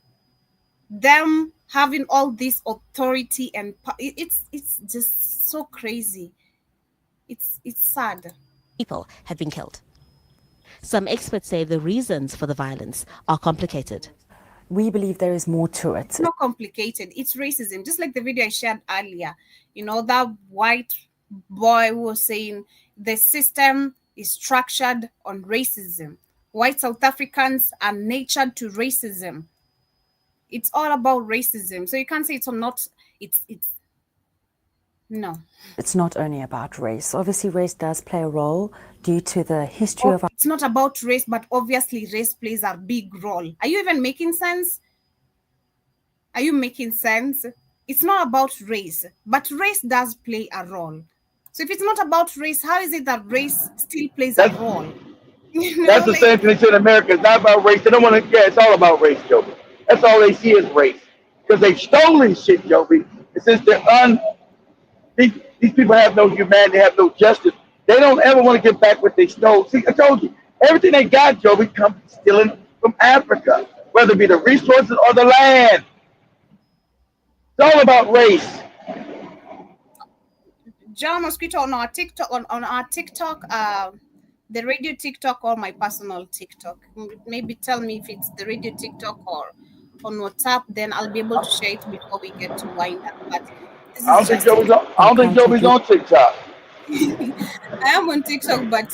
Them having all this authority and it's just so crazy. It's sad. People have been killed. Some experts say the reasons for the violence are complicated. We believe there is more to it. It's not complicated. It's racism. Just like the video I shared earlier. You know, that white boy who was saying the system is structured on racism. White South Africans are natured to racism. It's all about racism. So you can't say it's not, no. It's not only about race. Obviously, race does play a role due to the history of... It's not about race, but obviously race plays a big role. Are you even making sense? Are you making sense? It's not about race, but race does play a role. So if it's not about race, how is it that race still plays a role? You know, that's the same thing they say in America. It's not about race. They don't want to, it's all about race, Joby. That's all they see is race. Because they've stolen shit, Joby. And since they're these people have no humanity, have no justice. They don't ever want to get back what they stole. See, I told you, everything they got, Joby, comes stealing from Africa, whether it be the resources or the land. It's all about race. John Mosquito on our TikTok, the radio TikTok or my personal TikTok? Maybe tell me if it's the radio TikTok or on WhatsApp, then I'll be able to share it before we get to wind up. But this I is don't think just Joey's on, I don't think Joey's on TikTok. I am on TikTok, but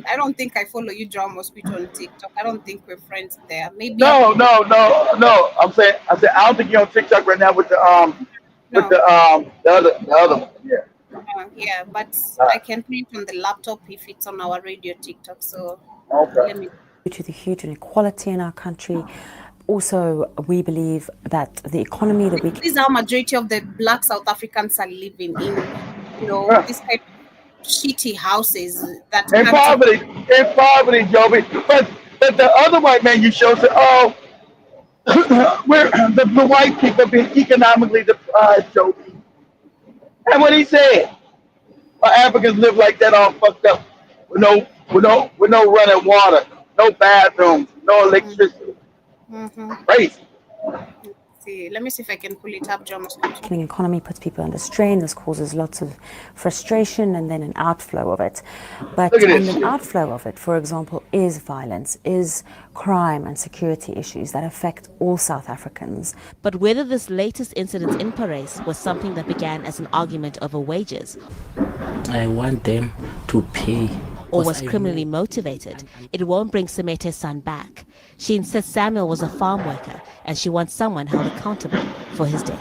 I don't think I follow you, John Mosquito, on TikTok. I don't think we're friends there. Maybe No. I said I don't think you're on TikTok right now with the other one. Yeah. yeah, but I can put it on the laptop if it's on our radio TikTok. So let me. Due to the huge inequality in our country, also we believe that the economy that we This is how majority of the Black South Africans are living in, this kind of shitty houses that In poverty, Joby. But the other white man you showed said, oh, we're the white people have been economically deprived, Joby. And what he said, Africans live like that, all fucked up, with no running water, no bathrooms, no electricity. Crazy. Let me see if I can pull it up, John Mosquito. the economy puts people under strain. This causes lots of frustration and then an outflow of it. But an outflow of it, for example, is violence, is crime and security issues that affect all South Africans. But whether this latest incident in Parys was something that began as an argument over wages, I want them to pay, or was criminally motivated, it won't bring Semete's son back. She insists Samuel was a farm worker and she wants someone held accountable for his death.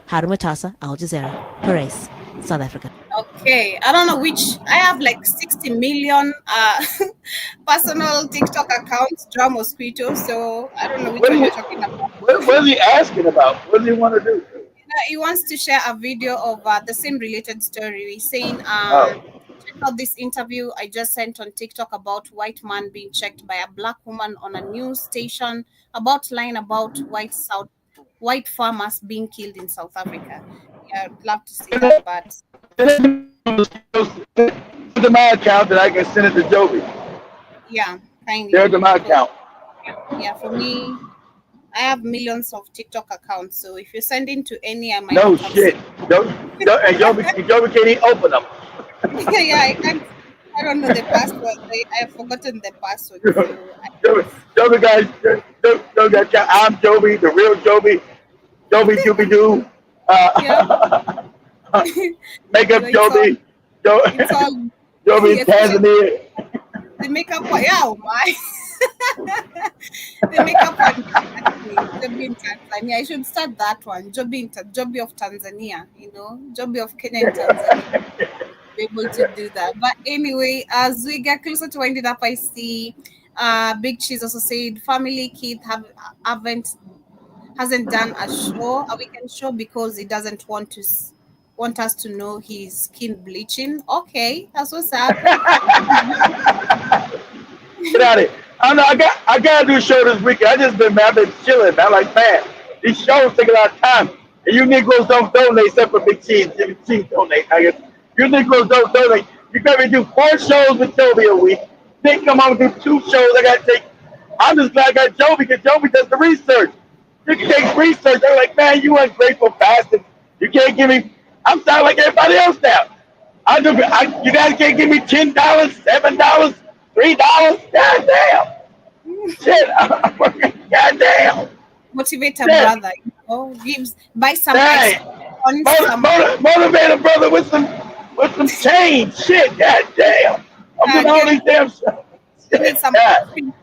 Harumutasa, Al Jazeera, Parys, South Africa. Okay, I don't know which. I have like 60 million personal TikTok accounts, John Mosquito, so I don't know which one you're talking about. What is he asking about? What does he want to do? He wants to share a video of the same related story. He's saying, check out this interview I just sent on TikTok about white man being checked by a black woman on a news station about lying about white farmers being killed in South Africa. Yeah, I'd love to see that, but to my account that I can send it to Joby. Yeah, kindly. There's my account. Yeah, for me, I have millions of TikTok accounts, so if you send in to any, I might. No shit. And Joby can't even open them. Yeah, I can't. I don't know the password. I have forgotten the password. Joby guys, I'm Joby, the real Joby. Joby Dooby Doo. Makeup Joby. Joby in Tanzania. The makeup one, yeah, oh my. The makeup one, Joby in Tanzania. I should start that one. Joby of Tanzania, Joby of Kenya and Tanzania. Be able to do that. But anyway, as we get closer to winding up, I see Big Cheese also said family kid hasn't done a weekend show because he doesn't want us to know his skin bleaching. Okay, that's what's up. Get out of it. I gotta do a show this weekend. I've been chilling, man. Like, man, these shows take a lot of time. And you Negroes don't donate except for Big Cheese. Big Cheese donate, I guess. You Negroes don't donate. You gotta do 4 shows with Joby a week. Then come on and do 2 shows. I'm just glad I got Joby because Joby does the research. You can take research. They're like, man, you ungrateful bastard. You can't give me. I'm sounding like everybody else now. You guys can't give me $10, $7, $3. God damn. Shit. I'm working. God damn. Motivate a brother. Buy some motivate a brother with some change. Shit. God damn. I'm doing all these damn shows.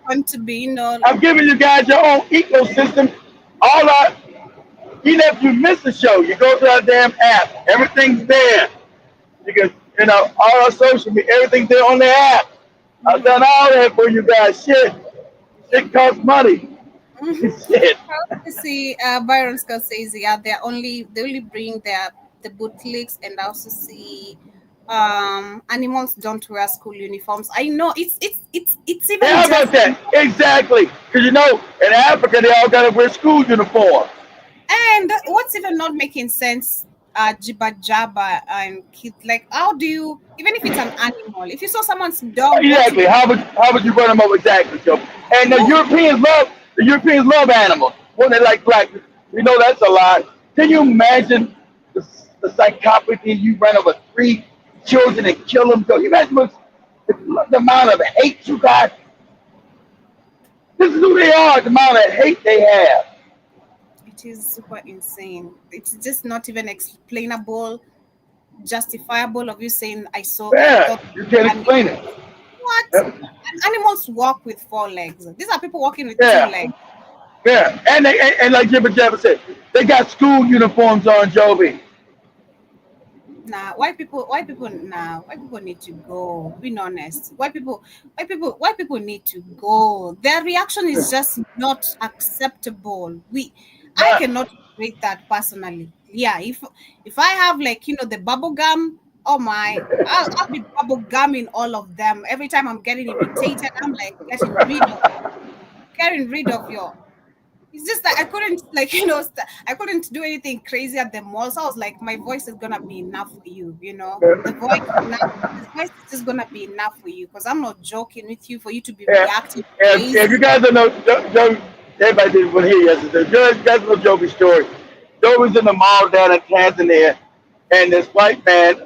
Fun to be, I'm giving you guys your own ecosystem. Even if you miss a show, you go to our damn app. Everything's there. You can, all our social media, everything's there on the app. I've done all that for you guys. Shit costs money. Shit. See, Byron Scott says, yeah, they only bring the bootlegs, and I also see animals don't wear school uniforms. I know it's even. How about that? Exactly, because in Africa they all gotta wear school uniforms. And what's even not making sense, Jibba Jabba and kids, like, how do you, even if it's an animal, if you saw someone's dog, exactly, how would you run them over? Exactly, Joe. And the Europeans love animals. When they like black, that's a lot. Can you imagine the psychopathy? You run over 3 children and kill them. Can you imagine The amount of hate you got. This is who they are. The amount of hate they have. It is super insane. It's just not even explainable, justifiable of you saying I Yeah, thought you can't explain it. what? Yep. Animals walk with 4 legs. These are people walking with 2 Yeah, legs. yeah, and like Jibba Jabba said, they got school uniforms on, Joby. Nah, white people need to go. Being honest, white people need to go. Their reaction is just not acceptable. I cannot rate that personally. Yeah, if I have like the bubble gum, oh my, I'll be bubble gumming all of them. Every time I'm getting irritated, I'm like getting rid of your. It's just that I couldn't I couldn't do anything crazy at the mall. So I was like, my voice is gonna be enough for you, The voice is just gonna be enough for you because I'm not joking with you for you to be reacting crazy. If you guys don't know, everybody didn't want to hear yesterday. You guys know Joby's story. Joby's in the mall down in Tanzania, and this white man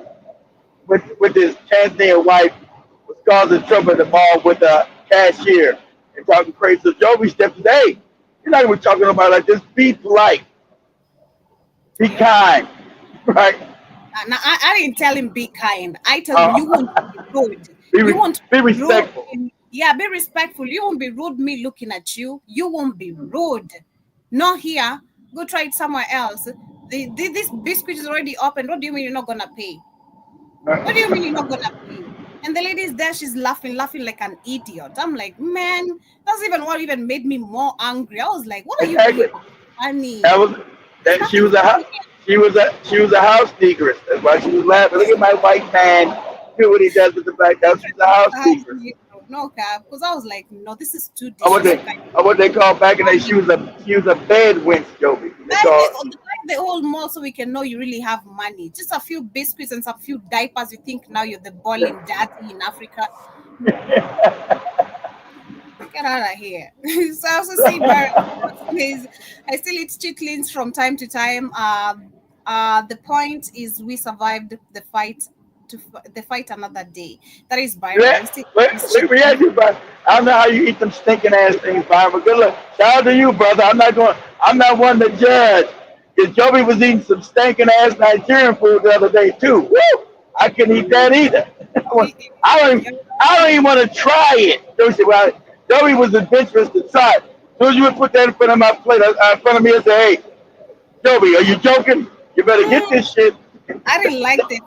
with his Tanzanian wife was causing trouble in the mall with a cashier and talking crazy. So Joby stepped in, hey, you're not even talking about like this. Be polite. Be kind. Right? Now, I didn't tell him be kind. I told him you won't be rude. Be respectful. Yeah, be respectful. You won't be rude me looking at you. You won't be rude. Not here. Go try it somewhere else. This biscuit is already open. What do you mean you're not gonna pay? What do you mean you're not gonna pay? And the lady is there, she's laughing like an idiot. I'm like, man, that's even what even made me more angry. I was like, what are you doing? Funny. She was a house negress. That's why she was laughing. Look at my white man do what he does with the black girl. She's a house negress. No cap, because I was like, no, this is too What they call back in the day, she was a bed wench, Joby. The whole mall so we can know you really have money. Just a few biscuits and some few diapers. You think now you're the balling daddy in Africa. Get out of here. So I also see I still eat chitlins from time to time. The point is we survived the fight another day. That is Byron. I don't know how you eat them stinking ass things, Byron, but good luck. Shout out to you, brother. I'm not one to judge. Because Joby was eating some stinking ass Nigerian food the other day too. Woo! I couldn't eat that either. I don't even want to try it. Joby was adventurous to try it. As soon as you would put that in front of my plate, in front of me and say, hey, Joby, are you joking? You better get this shit. I didn't like the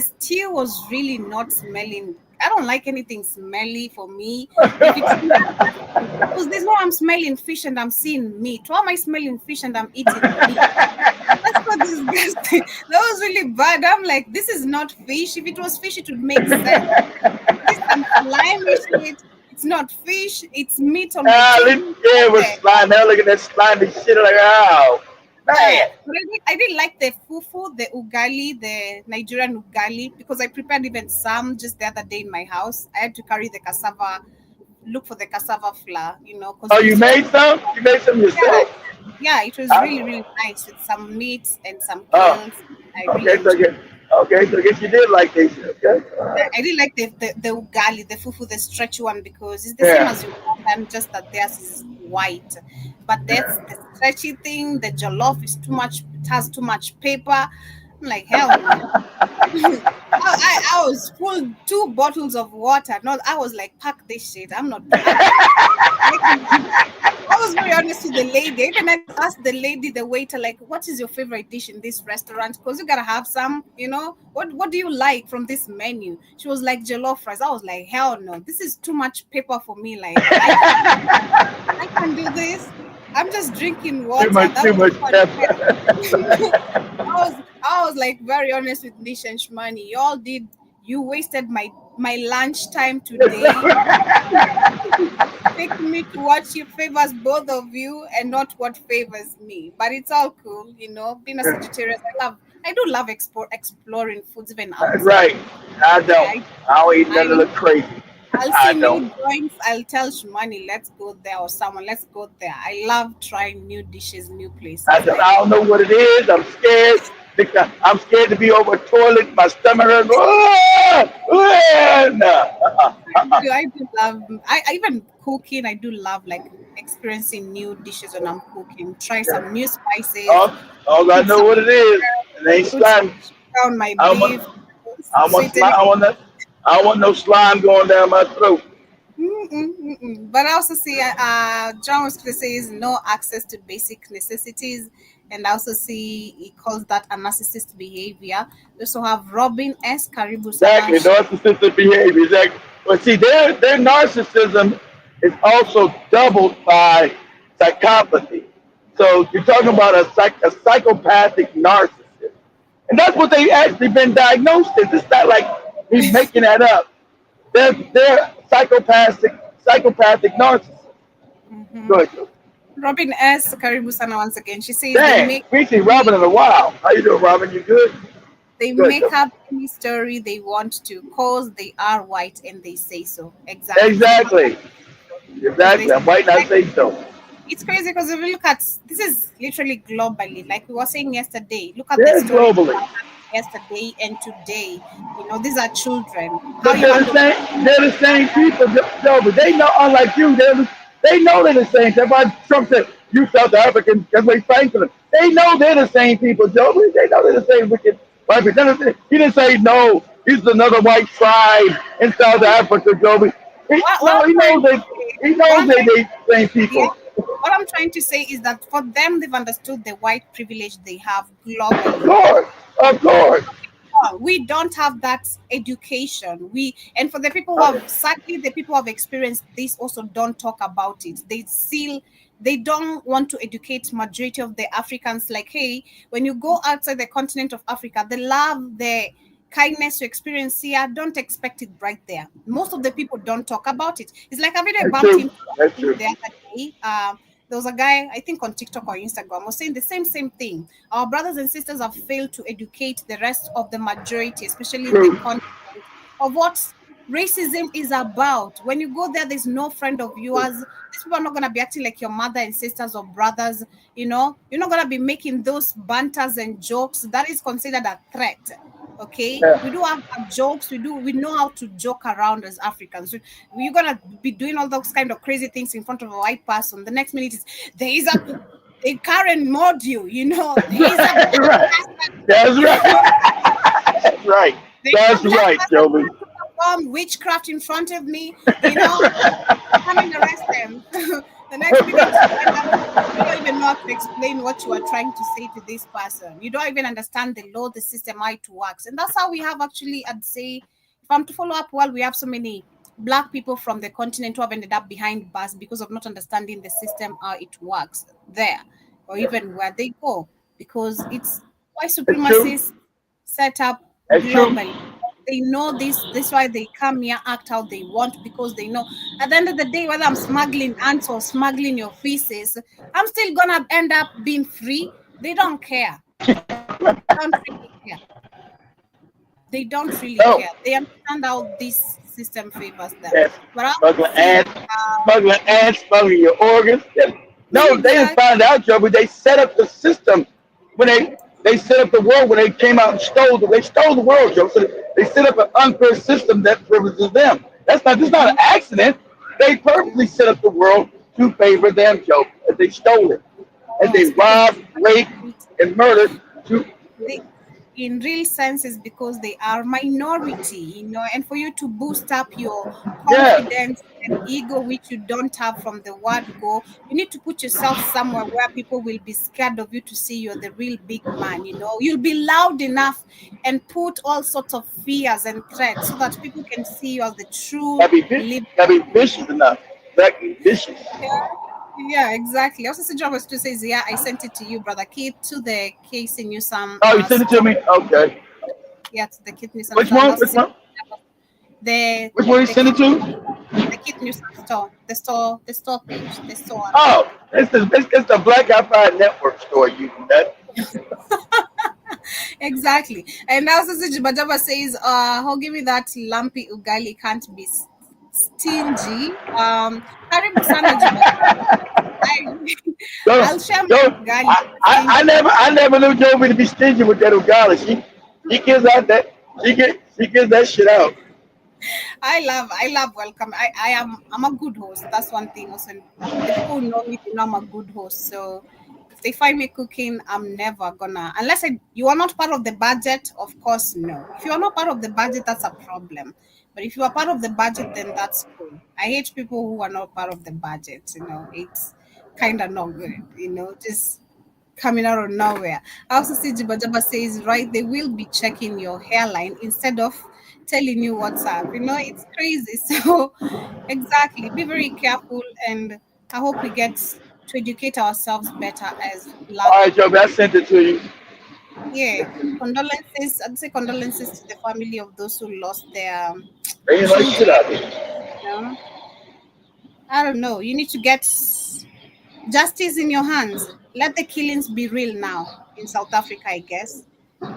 stew was really not smelling. I don't like anything smelly for me. Because there's no I'm smelling fish and I'm seeing meat. Why am I smelling fish and I'm eating meat? That's not disgusting. That was really bad. I'm like, this is not fish. If it was fish, it would make sense. This is slimy shit. It's not fish. It's meat on my it was slime. Now look at that slimy shit. Like, oh. But I did like the fufu, the ugali, the Nigerian ugali, because I prepared even some just the other day in my house. I had to carry the cassava, look for the cassava flour, Oh, you made some? You made some yourself? Yeah, it was really, really nice with some meat and some kales. Okay, so I guess you did like this, okay? I did like the ugali, the fufu, the stretchy one, because it's the same as you and just that theirs is white. But that's the stretchy thing. The jollof is too much. It has too much paper. I'm like, hell no. I was full 2 bottles of water. No, I was like, pack this shit. I'm not. I was very honest with the lady. Even I asked the lady, the waiter, like, what is your favorite dish in this restaurant? Because you gotta have some, What do you like from this menu? She was like, jollof rice. I was like, hell no. This is too much paper for me. Like, I can't do this. I'm just drinking water. Too much pepper. I was like very honest with Nish and Shmani. You wasted my lunch time today. Take me to what favors both of you and not what favors me. But it's all cool, Being a Sagittarius, I do love exploring foods even outside. Right. I don't eat nothing look crazy. I'll see new joints. I'll tell Shmani, let's go there, or someone, let's go there. I love trying new dishes, new places. I don't know what it is. I'm scared. I'm scared to be over a toilet. My stomach hurts. I do love. I even cooking. I do love like experiencing new dishes when I'm cooking. Try some new spices. All I Put know some what it is. It ain't put some slime. sugar on my I beef. want, I want, Sweeten slime, it. I want no slime going down my throat. But I also see John was says no access to basic necessities, and I also see he calls that a narcissist behavior. We also have Robin S. Karibu Exactly, Sanash. narcissistic behavior. Exactly. But see, their narcissism is also doubled by psychopathy. So you're talking about a psychopathic narcissist, and that's what they've actually been diagnosed as. It's not like he's making that up. They're psychopathic narcissists. Go ahead, Joe. Robin S. Karibu Sana once again. She says Dang, we see Robin in a while. How you doing, Robin? You good? they Good, make Joe. up any story they want to cause they are white and they say so. Exactly. Exactly. I'm white and I say so. It's crazy because if you look at this is literally globally, like we were saying yesterday. Look at the Yeah, story globally. yesterday and today. These are children. How But you handle they're the same people, Joe. But they know, unlike you, they know they're the same. That's why Trump said, "You South Africans," that's what he's fighting for them. They know they're the same people, Joe. They know they're the same wicked white people. He didn't say no. He's another white tribe in South Africa, Joe. He knows they the same people. what I'm trying to say is that for them, they've understood the white privilege they have globally. Of course. We don't have that education. And for the people who have sadly the people who have experienced this also don't talk about it. They don't want to educate majority of the Africans like, hey, when you go outside the continent of Africa, the love, the kindness you experience here, don't expect it right there. Most of the people don't talk about it. It's like a video bumped into the other day. There was a guy, I think on TikTok or Instagram, was saying the same thing. Our brothers and sisters have failed to educate the rest of the majority, especially in the continent, of what racism is about. When you go there, there's no friend of yours. These people are not going to be acting like your mother and sisters or brothers. You're not going to be making those banters and jokes. That is considered a threat. Okay, we do have jokes. We know how to joke around as Africans. We're gonna be doing all those kind of crazy things in front of a white person. The next minute is a Karen module. That's right. That's right, Joey. Witchcraft in front of me. Come and arrest them. The next minute, you don't even know how to explain what you are trying to say to this person. You don't even understand the law, the system, how it works. And that's how we have actually, I'd say, if I'm to follow up, we have so many Black people from the continent who have ended up behind bars because of not understanding the system, how it works there, or even where they go, because it's white supremacists set up globally. They know this. That's why they come here, act how they want, because they know at the end of the day, whether I'm smuggling ants or smuggling your feces, I'm still gonna end up being free. They don't care. They don't really care. They don't really care. They understand how this system favors them. Yes. But Smuggling ants, smuggling your organs. No, they didn't find out, Joe, but they set up the system when they set up the world when they came out and stole the world, Joe. So they set up an unfair system that privileges them. It's not an accident. They purposely set up the world to favor them, Joe. And they stole it. And they robbed, raped, and murdered in real sense is because they are minority, and for you to boost up your confidence and ego, which you don't have from the word go, you need to put yourself somewhere where people will be scared of you to see you're the real big man. You'll be loud enough and put all sorts of fears and threats so that people can see you as the true leader. Gotta be vicious enough. Exactly, vicious. Yeah, exactly. Also, Sijra was to say, yeah, I sent it to you, Brother Keith, to the Casey Newsome. Oh, you sent it to me? Okay. Yeah, to the Keith Newsome. Which one? Which one you sent it to? The Keith Newsome store. The store page. The store. Oh, it's the Black Wi-Fi Network store using that. Exactly. And also, Bajaba says, "Oh, give me that lumpy ugali, can't be stingy." Karibu sana I'll share my ugali. I never knew Jovi to be stingy with that ugali. She gives out that she gives that shit out. I love welcome. I'm a good host. That's one thing. Also, the people who know me, they know I'm a good host. So if they find me cooking, I'm never gonna, unless you are not part of the budget. Of course, no. If you are not part of the budget, that's a problem. But if you are part of the budget, then that's cool. I hate people who are not part of the budget. It's kind of not good. Just coming out of nowhere. I also see Jibajaba says, right, they will be checking your hairline instead of telling you what's up. It's crazy. So, exactly. Be very careful. And I hope we get to educate ourselves better as black. All right, Jovi, I sent it to you. Yeah. Condolences. I'd say condolences to the family of those who lost their Ain't like shit out there. I don't know. You need to get justice in your hands. Let the killings be real now in South Africa, I guess.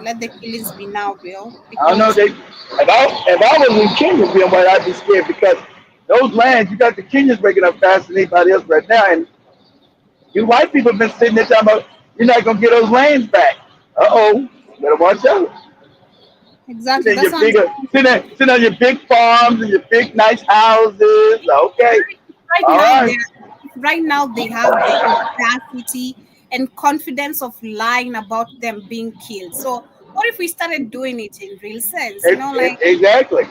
Let the killings be now real. I don't know. If I was in Kenya, I'd be scared because those lands, you got the Kenyans breaking up faster than anybody else right now, and you white people have been sitting there talking about you're not gonna get those lands back. You better watch out. Exactly. Sit on your big farms and your big nice houses. Okay. Right now they have the audacity and confidence of lying about them being killed. So what if we started doing it in real sense? Exactly.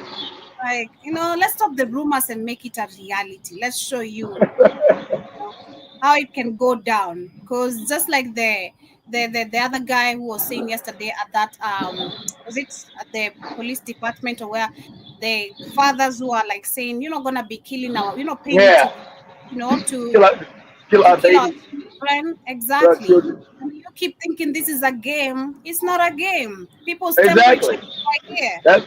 Let's stop the rumors and make it a reality. Let's show you how it can go down. Because just like the other guy who was saying yesterday at that was it at the police department, or where the fathers who are like saying you're not gonna be killing our, paying to kill our children. Exactly. And you keep thinking this is a game. It's not a game. People's temperature is right here. That's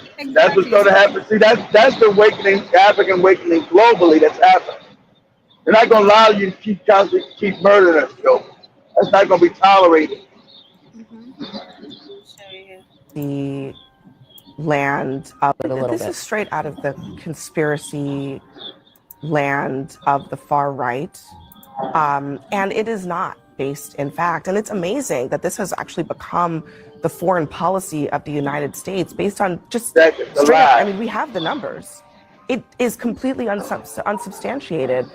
what's going to happen. See, that's the awakening, African awakening globally that's happening. They're not going to allow you to keep murdering us, Joe. That's not going to be tolerated. The land of this is straight out of the conspiracy land of the far right. And it is not based in fact. And it's amazing that this has actually become the foreign policy of the United States based on just straight up. I mean, we have the numbers. It is completely unsubstantiated.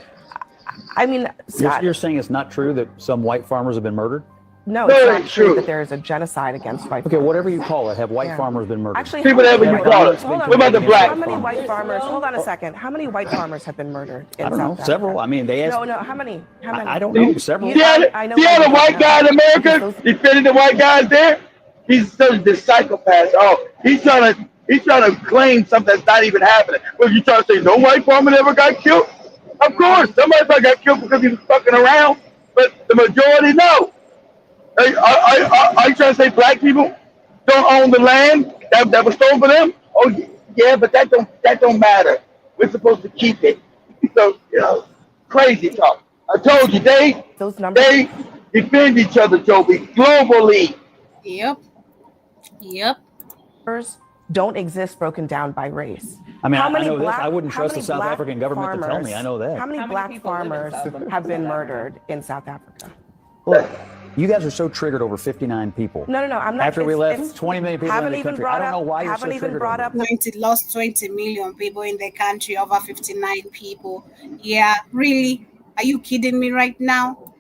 I mean, Scott, you're saying it's not true that some white farmers have been murdered? No, it's not true that there is a genocide against white farmers. Okay, whatever you call it, have white farmers been murdered? Actually, whatever you call it. What about the black? How many white farmers? Hold on a second. How many white farmers have been murdered in I don't know. South Several. I mean, they asked. No, how many? I don't know. Several. See how the white guy in America defending the white guys there? He's such a psychopath. He's trying to claim something that's not even happening. Well, you trying to say no white farmer ever got killed? Of course, somebody probably got killed because he was fucking around, but the majority no. Are you trying to say black people don't own the land that was stolen for them? Oh yeah, but that don't matter. We're supposed to keep it. So crazy talk. I told you they defend each other, Joby, globally. Yep. Don't exist broken down by race. I mean, I know this. I wouldn't trust the South African government to tell me. I know that. How many black farmers have been murdered in South Africa? Look, you guys are so triggered over 59 people. No, I'm not. After we left, 20 million people in the country. I don't know why you're so triggered. Lost 20 million people in the country, over 59 people. Yeah, really? Are you kidding me right now?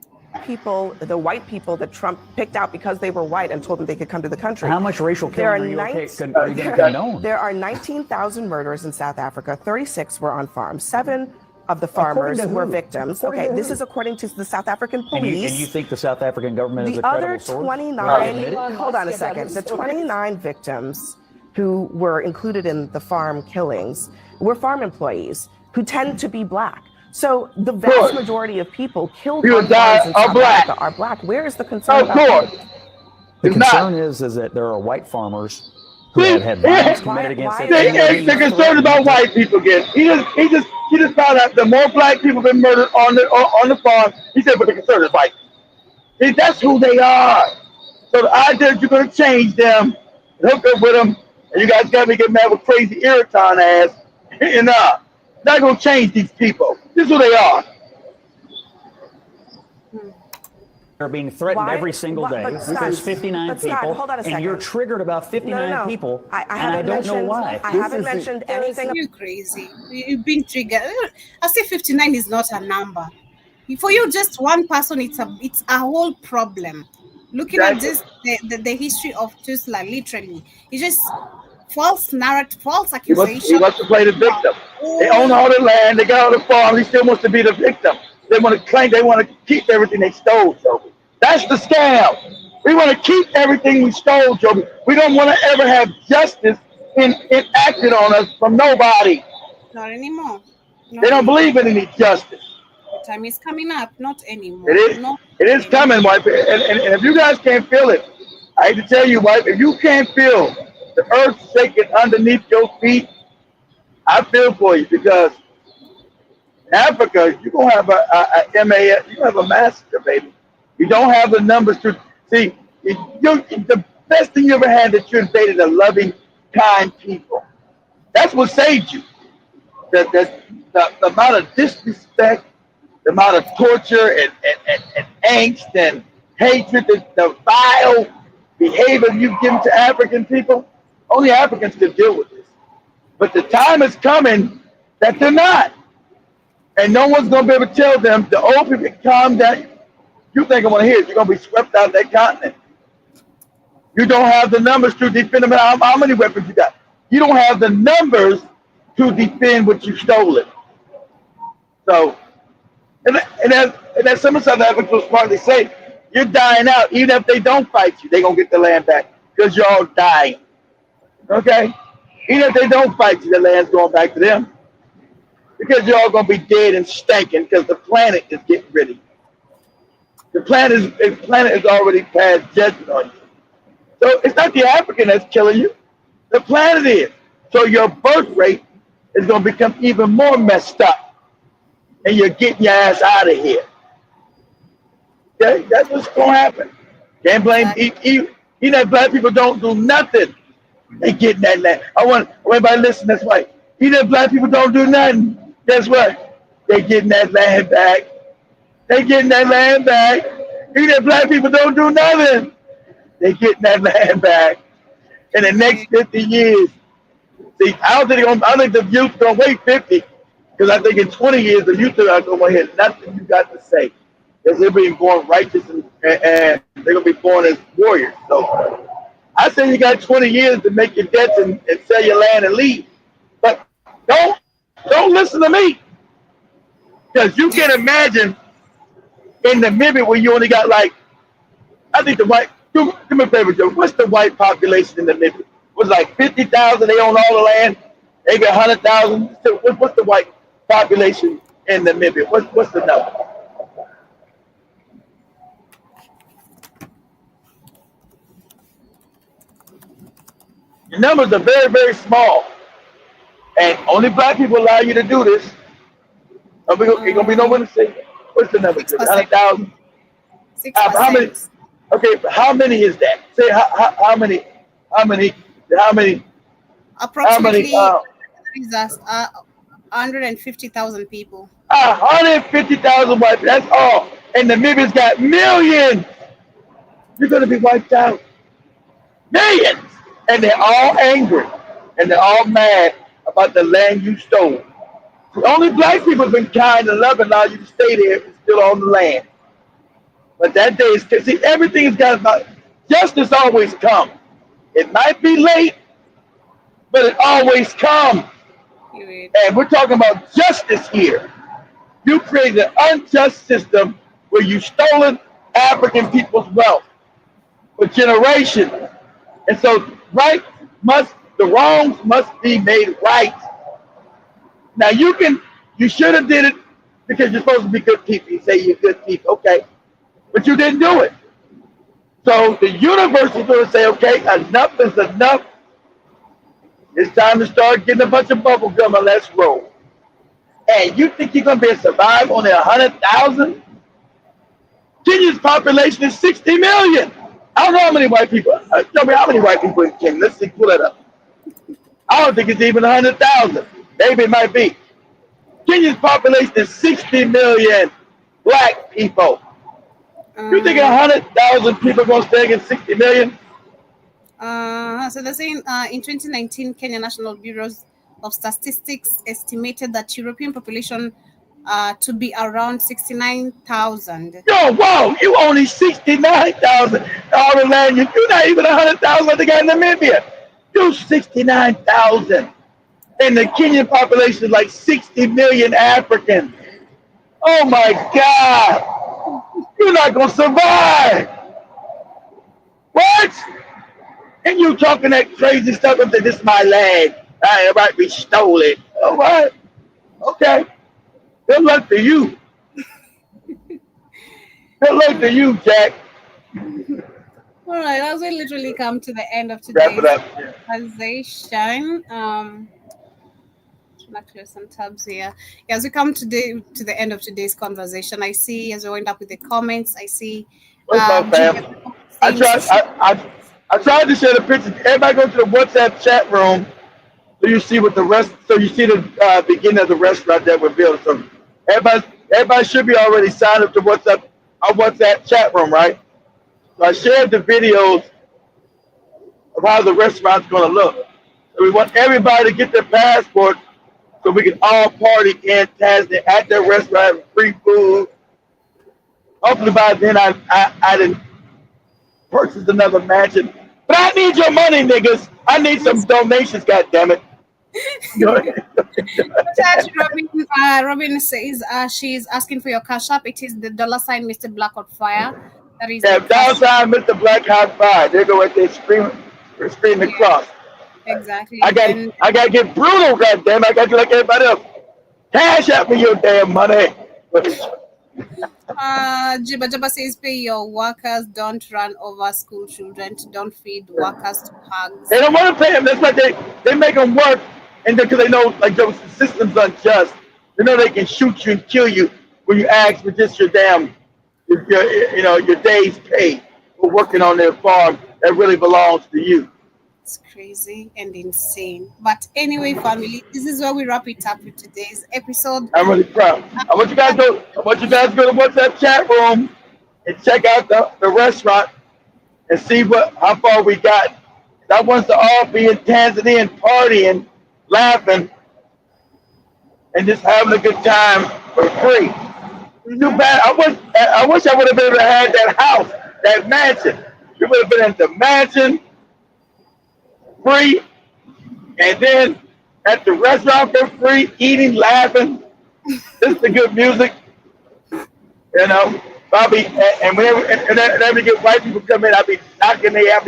People, the white people that Trump picked out because they were white and told them they could come to the country. How much racial killing are you going to condone? There are 19,000 murders in South Africa. 36 were on farms. 7 of the farmers were victims. Okay, this is according to the South African police. And you think the South African government is a credible source? The other 29, hold on a second. The 29 victims who were included in the farm killings were farm employees who tend to be black. So the vast majority of people killed on farms in South Africa are black. Where is the concern about that? The concern is that there are white farmers who have had violence committed against them. They're concerned about white people again. He just found out that more black people have been murdered on the farm. He said, but the concern is white. See, that's who they are. So the idea that you're going to change them, hook up with them, and you guys got me get mad with crazy Iraton ass, and not going to change these people. This is who they are. are being threatened every single day. There's 59 people, hold on a second. and you're triggered about 59 people, and I don't know why. I haven't mentioned anything. You're crazy. You've been triggered. I say 59 is not a number. For you, just one person, it's a whole problem. Looking at this, the history of Tuzla, literally, it's just false narrative, false accusation. He wants to play the victim. They own all the land, they got all the farm, he still wants to be the victim. They want to claim, they want to keep everything they stole, Joby. That's the scam. We want to keep everything we stole, Joby. We don't want to ever have justice enacted on us from nobody. Not anymore. They don't believe in any justice. The time is coming up, not anymore. It is coming, wife. And if you guys can't feel it, I hate to tell you, wife, if you can't feel the earth shaking underneath your feet, I feel for you, because Africa, you're going to have a MAS, you're going to have a massacre, baby. You don't have the numbers to see. The best thing you ever had that you invaded a loving, kind people. That's what saved you. The amount of disrespect, the amount of torture and angst and hatred, the vile behavior you've given to African people, only Africans can deal with this. But the time is coming that they're not. And no one's going to be able to tell them, the old people, calm down. You think I'm going to hear it, you're going to be swept out of that continent. You don't have the numbers to defend them. How many weapons you got? You don't have the numbers to defend what you stolen. So, and as some of South Africans smartly say, you're dying out. Even if they don't fight you, they're going to get the land back because you're all dying. Okay? Even if they don't fight you, the land's going back to them. Because you're all going to be dead and stinking because the planet is getting rid of you. The planet is already passed judgment on you. So it's not the African that's killing you. The planet is. So your birth rate is going to become even more messed up. And you're getting your ass out of here. Okay? That's what's going to happen. Can't blame even if black people don't do nothing. They getting that land. I want everybody to listen. That's right. Even if black people don't do nothing, guess what? They getting that land back. They getting that land back. Even if black people don't do nothing, they getting that land back. In the next 50 years. See, I think the youth gonna wait 50, because I think in 20 years the youth are not gonna hear nothing you got to say. Because they're being born righteous and they're gonna be born as warriors. So I say you got 20 years to make your debts and sell your land and leave. But don't listen to me. Because you can imagine in Namibia where you only got like, I think the white, do me a favor, Joe, what's the white population in Namibia? It was like 50,000, they own all the land. They got 100,000. What's the white population in Namibia? What's the number? The numbers are very, very small. And only black people allow you to do this. It's going to be no one to say, what's the number? 100,000? How many? Okay, how many is that? Say how many? Approximately 150,000 people. 150,000 white people, that's all. And Namibia's got millions. You're going to be wiped out. Millions. And they're all angry. And they're all mad about the land you stole. The only black people have been kind and loving, allow you to stay there and still on the land. But that day is, see, everything's got about, justice always comes. It might be late, but it always comes. And we're talking about justice here. You created an unjust system where you stolen African people's wealth for generations. And so the wrongs must be made right. Now you should have did it because you're supposed to be good people. You say you're good people, okay. But you didn't do it. So the universe is going to say, okay, enough is enough. It's time to start getting a bunch of bubble gum and let's roll. And you think you're going to be able to survive on 100,000? Kenya's population is 60 million. I don't know how many white people. Tell me how many white people in Kenya. Let's see, pull that up. I don't think it's even 100,000. Maybe it might be. Kenya's population is 60 million black people. You think 100,000 people gonna stay against 60 million? So they're saying in 2019, Kenya National Bureaus of Statistics estimated that European population to be around 69,000. Yo, whoa, you only 69,000 all the land. You're not even 100,000 like the guy in Namibia. You 69,000. And the Kenyan population is like 60 million Africans. Oh my God. You're not going to survive. What? And you talking that crazy stuff and say, this is my land. It might be stolen. All right. Okay. Good luck to you. Good luck to you, Jack. All right, as we literally come to the end of today's conversation, trying to clear some tabs here. As we come today to the end of today's conversation, I see as we wind up with the comments, I see. What's up, fam? I tried to share the pictures. Everybody go to the WhatsApp chat room so you see what the rest. So you see the beginning of the restaurant that we're building. So everybody should be already signed up to our WhatsApp chat room, right? So I shared the videos of how the restaurant's going to look. So we want everybody to get their passport so we can all party in Tanzania at their restaurant, having free food. Hopefully by then I didn't purchase another mansion. But I need your money, niggas. I need some donations, goddammit. Robin says she's asking for your cash app. It is the $sign Mr. Black on Fire. That is $sign Mr. Black Hot Fire. They go right there screaming across. Exactly. I gotta get brutal, goddamn. I gotta do like everybody else. Cash out me your damn money. Jibba says pay your workers, don't run over school children, don't feed workers to hugs. They don't want to pay them. That's why they make them work, and because they know like the system's unjust. They know they can shoot you and kill you when you ask for just your damn your day's pay for working on their farm that really belongs to you. It's crazy and insane. But anyway, family, this is where we wrap it up with today's episode. I'm really proud. I want you guys to go to WhatsApp chat room and check out the restaurant and see how far we got. I want us to all be in Tanzania and partying, laughing, and just having a good time for free. Too bad. I wish I would have been able to have that house, that mansion. We would have been in the mansion, free, and then at the restaurant for free, eating, laughing. This is the good music, Bobby. And whenever you get white people come in, I'll be knocking their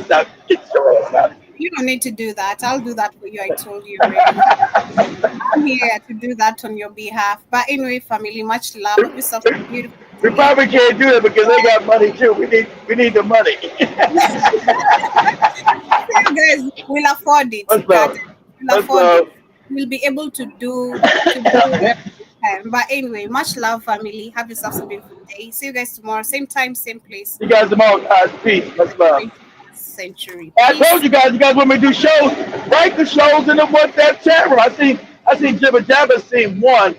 ass out. Get your ass out. You don't need to do that. I'll do that for you. I told you. Really. I'm here to do that on your behalf. But anyway, family, much love. Yourself beautiful. We probably can't do it because they got money too. We need the money. You guys will afford it. We'll be able to do it. But anyway, much love, family. Have yourselves a beautiful day. See you guys tomorrow. Same time, same place. You guys tomorrow, guys. Peace. Much love. Century. I told you guys want me to do shows. Write the shows in the WhatsApp chat room. I seen Jibba Jabba seen one,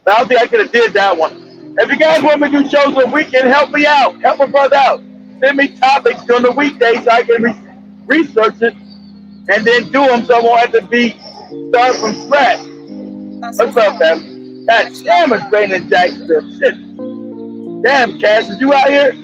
but I don't think I could have did that one. If you guys want me to do shows on the weekend, help me out. Help my brother out. Send me topics during the weekdays so I can research it and then do them so I won't have to start from scratch. What's up, man? God damn, it's raining in Jacksonville. Shit. Damn, Cass, is you out here?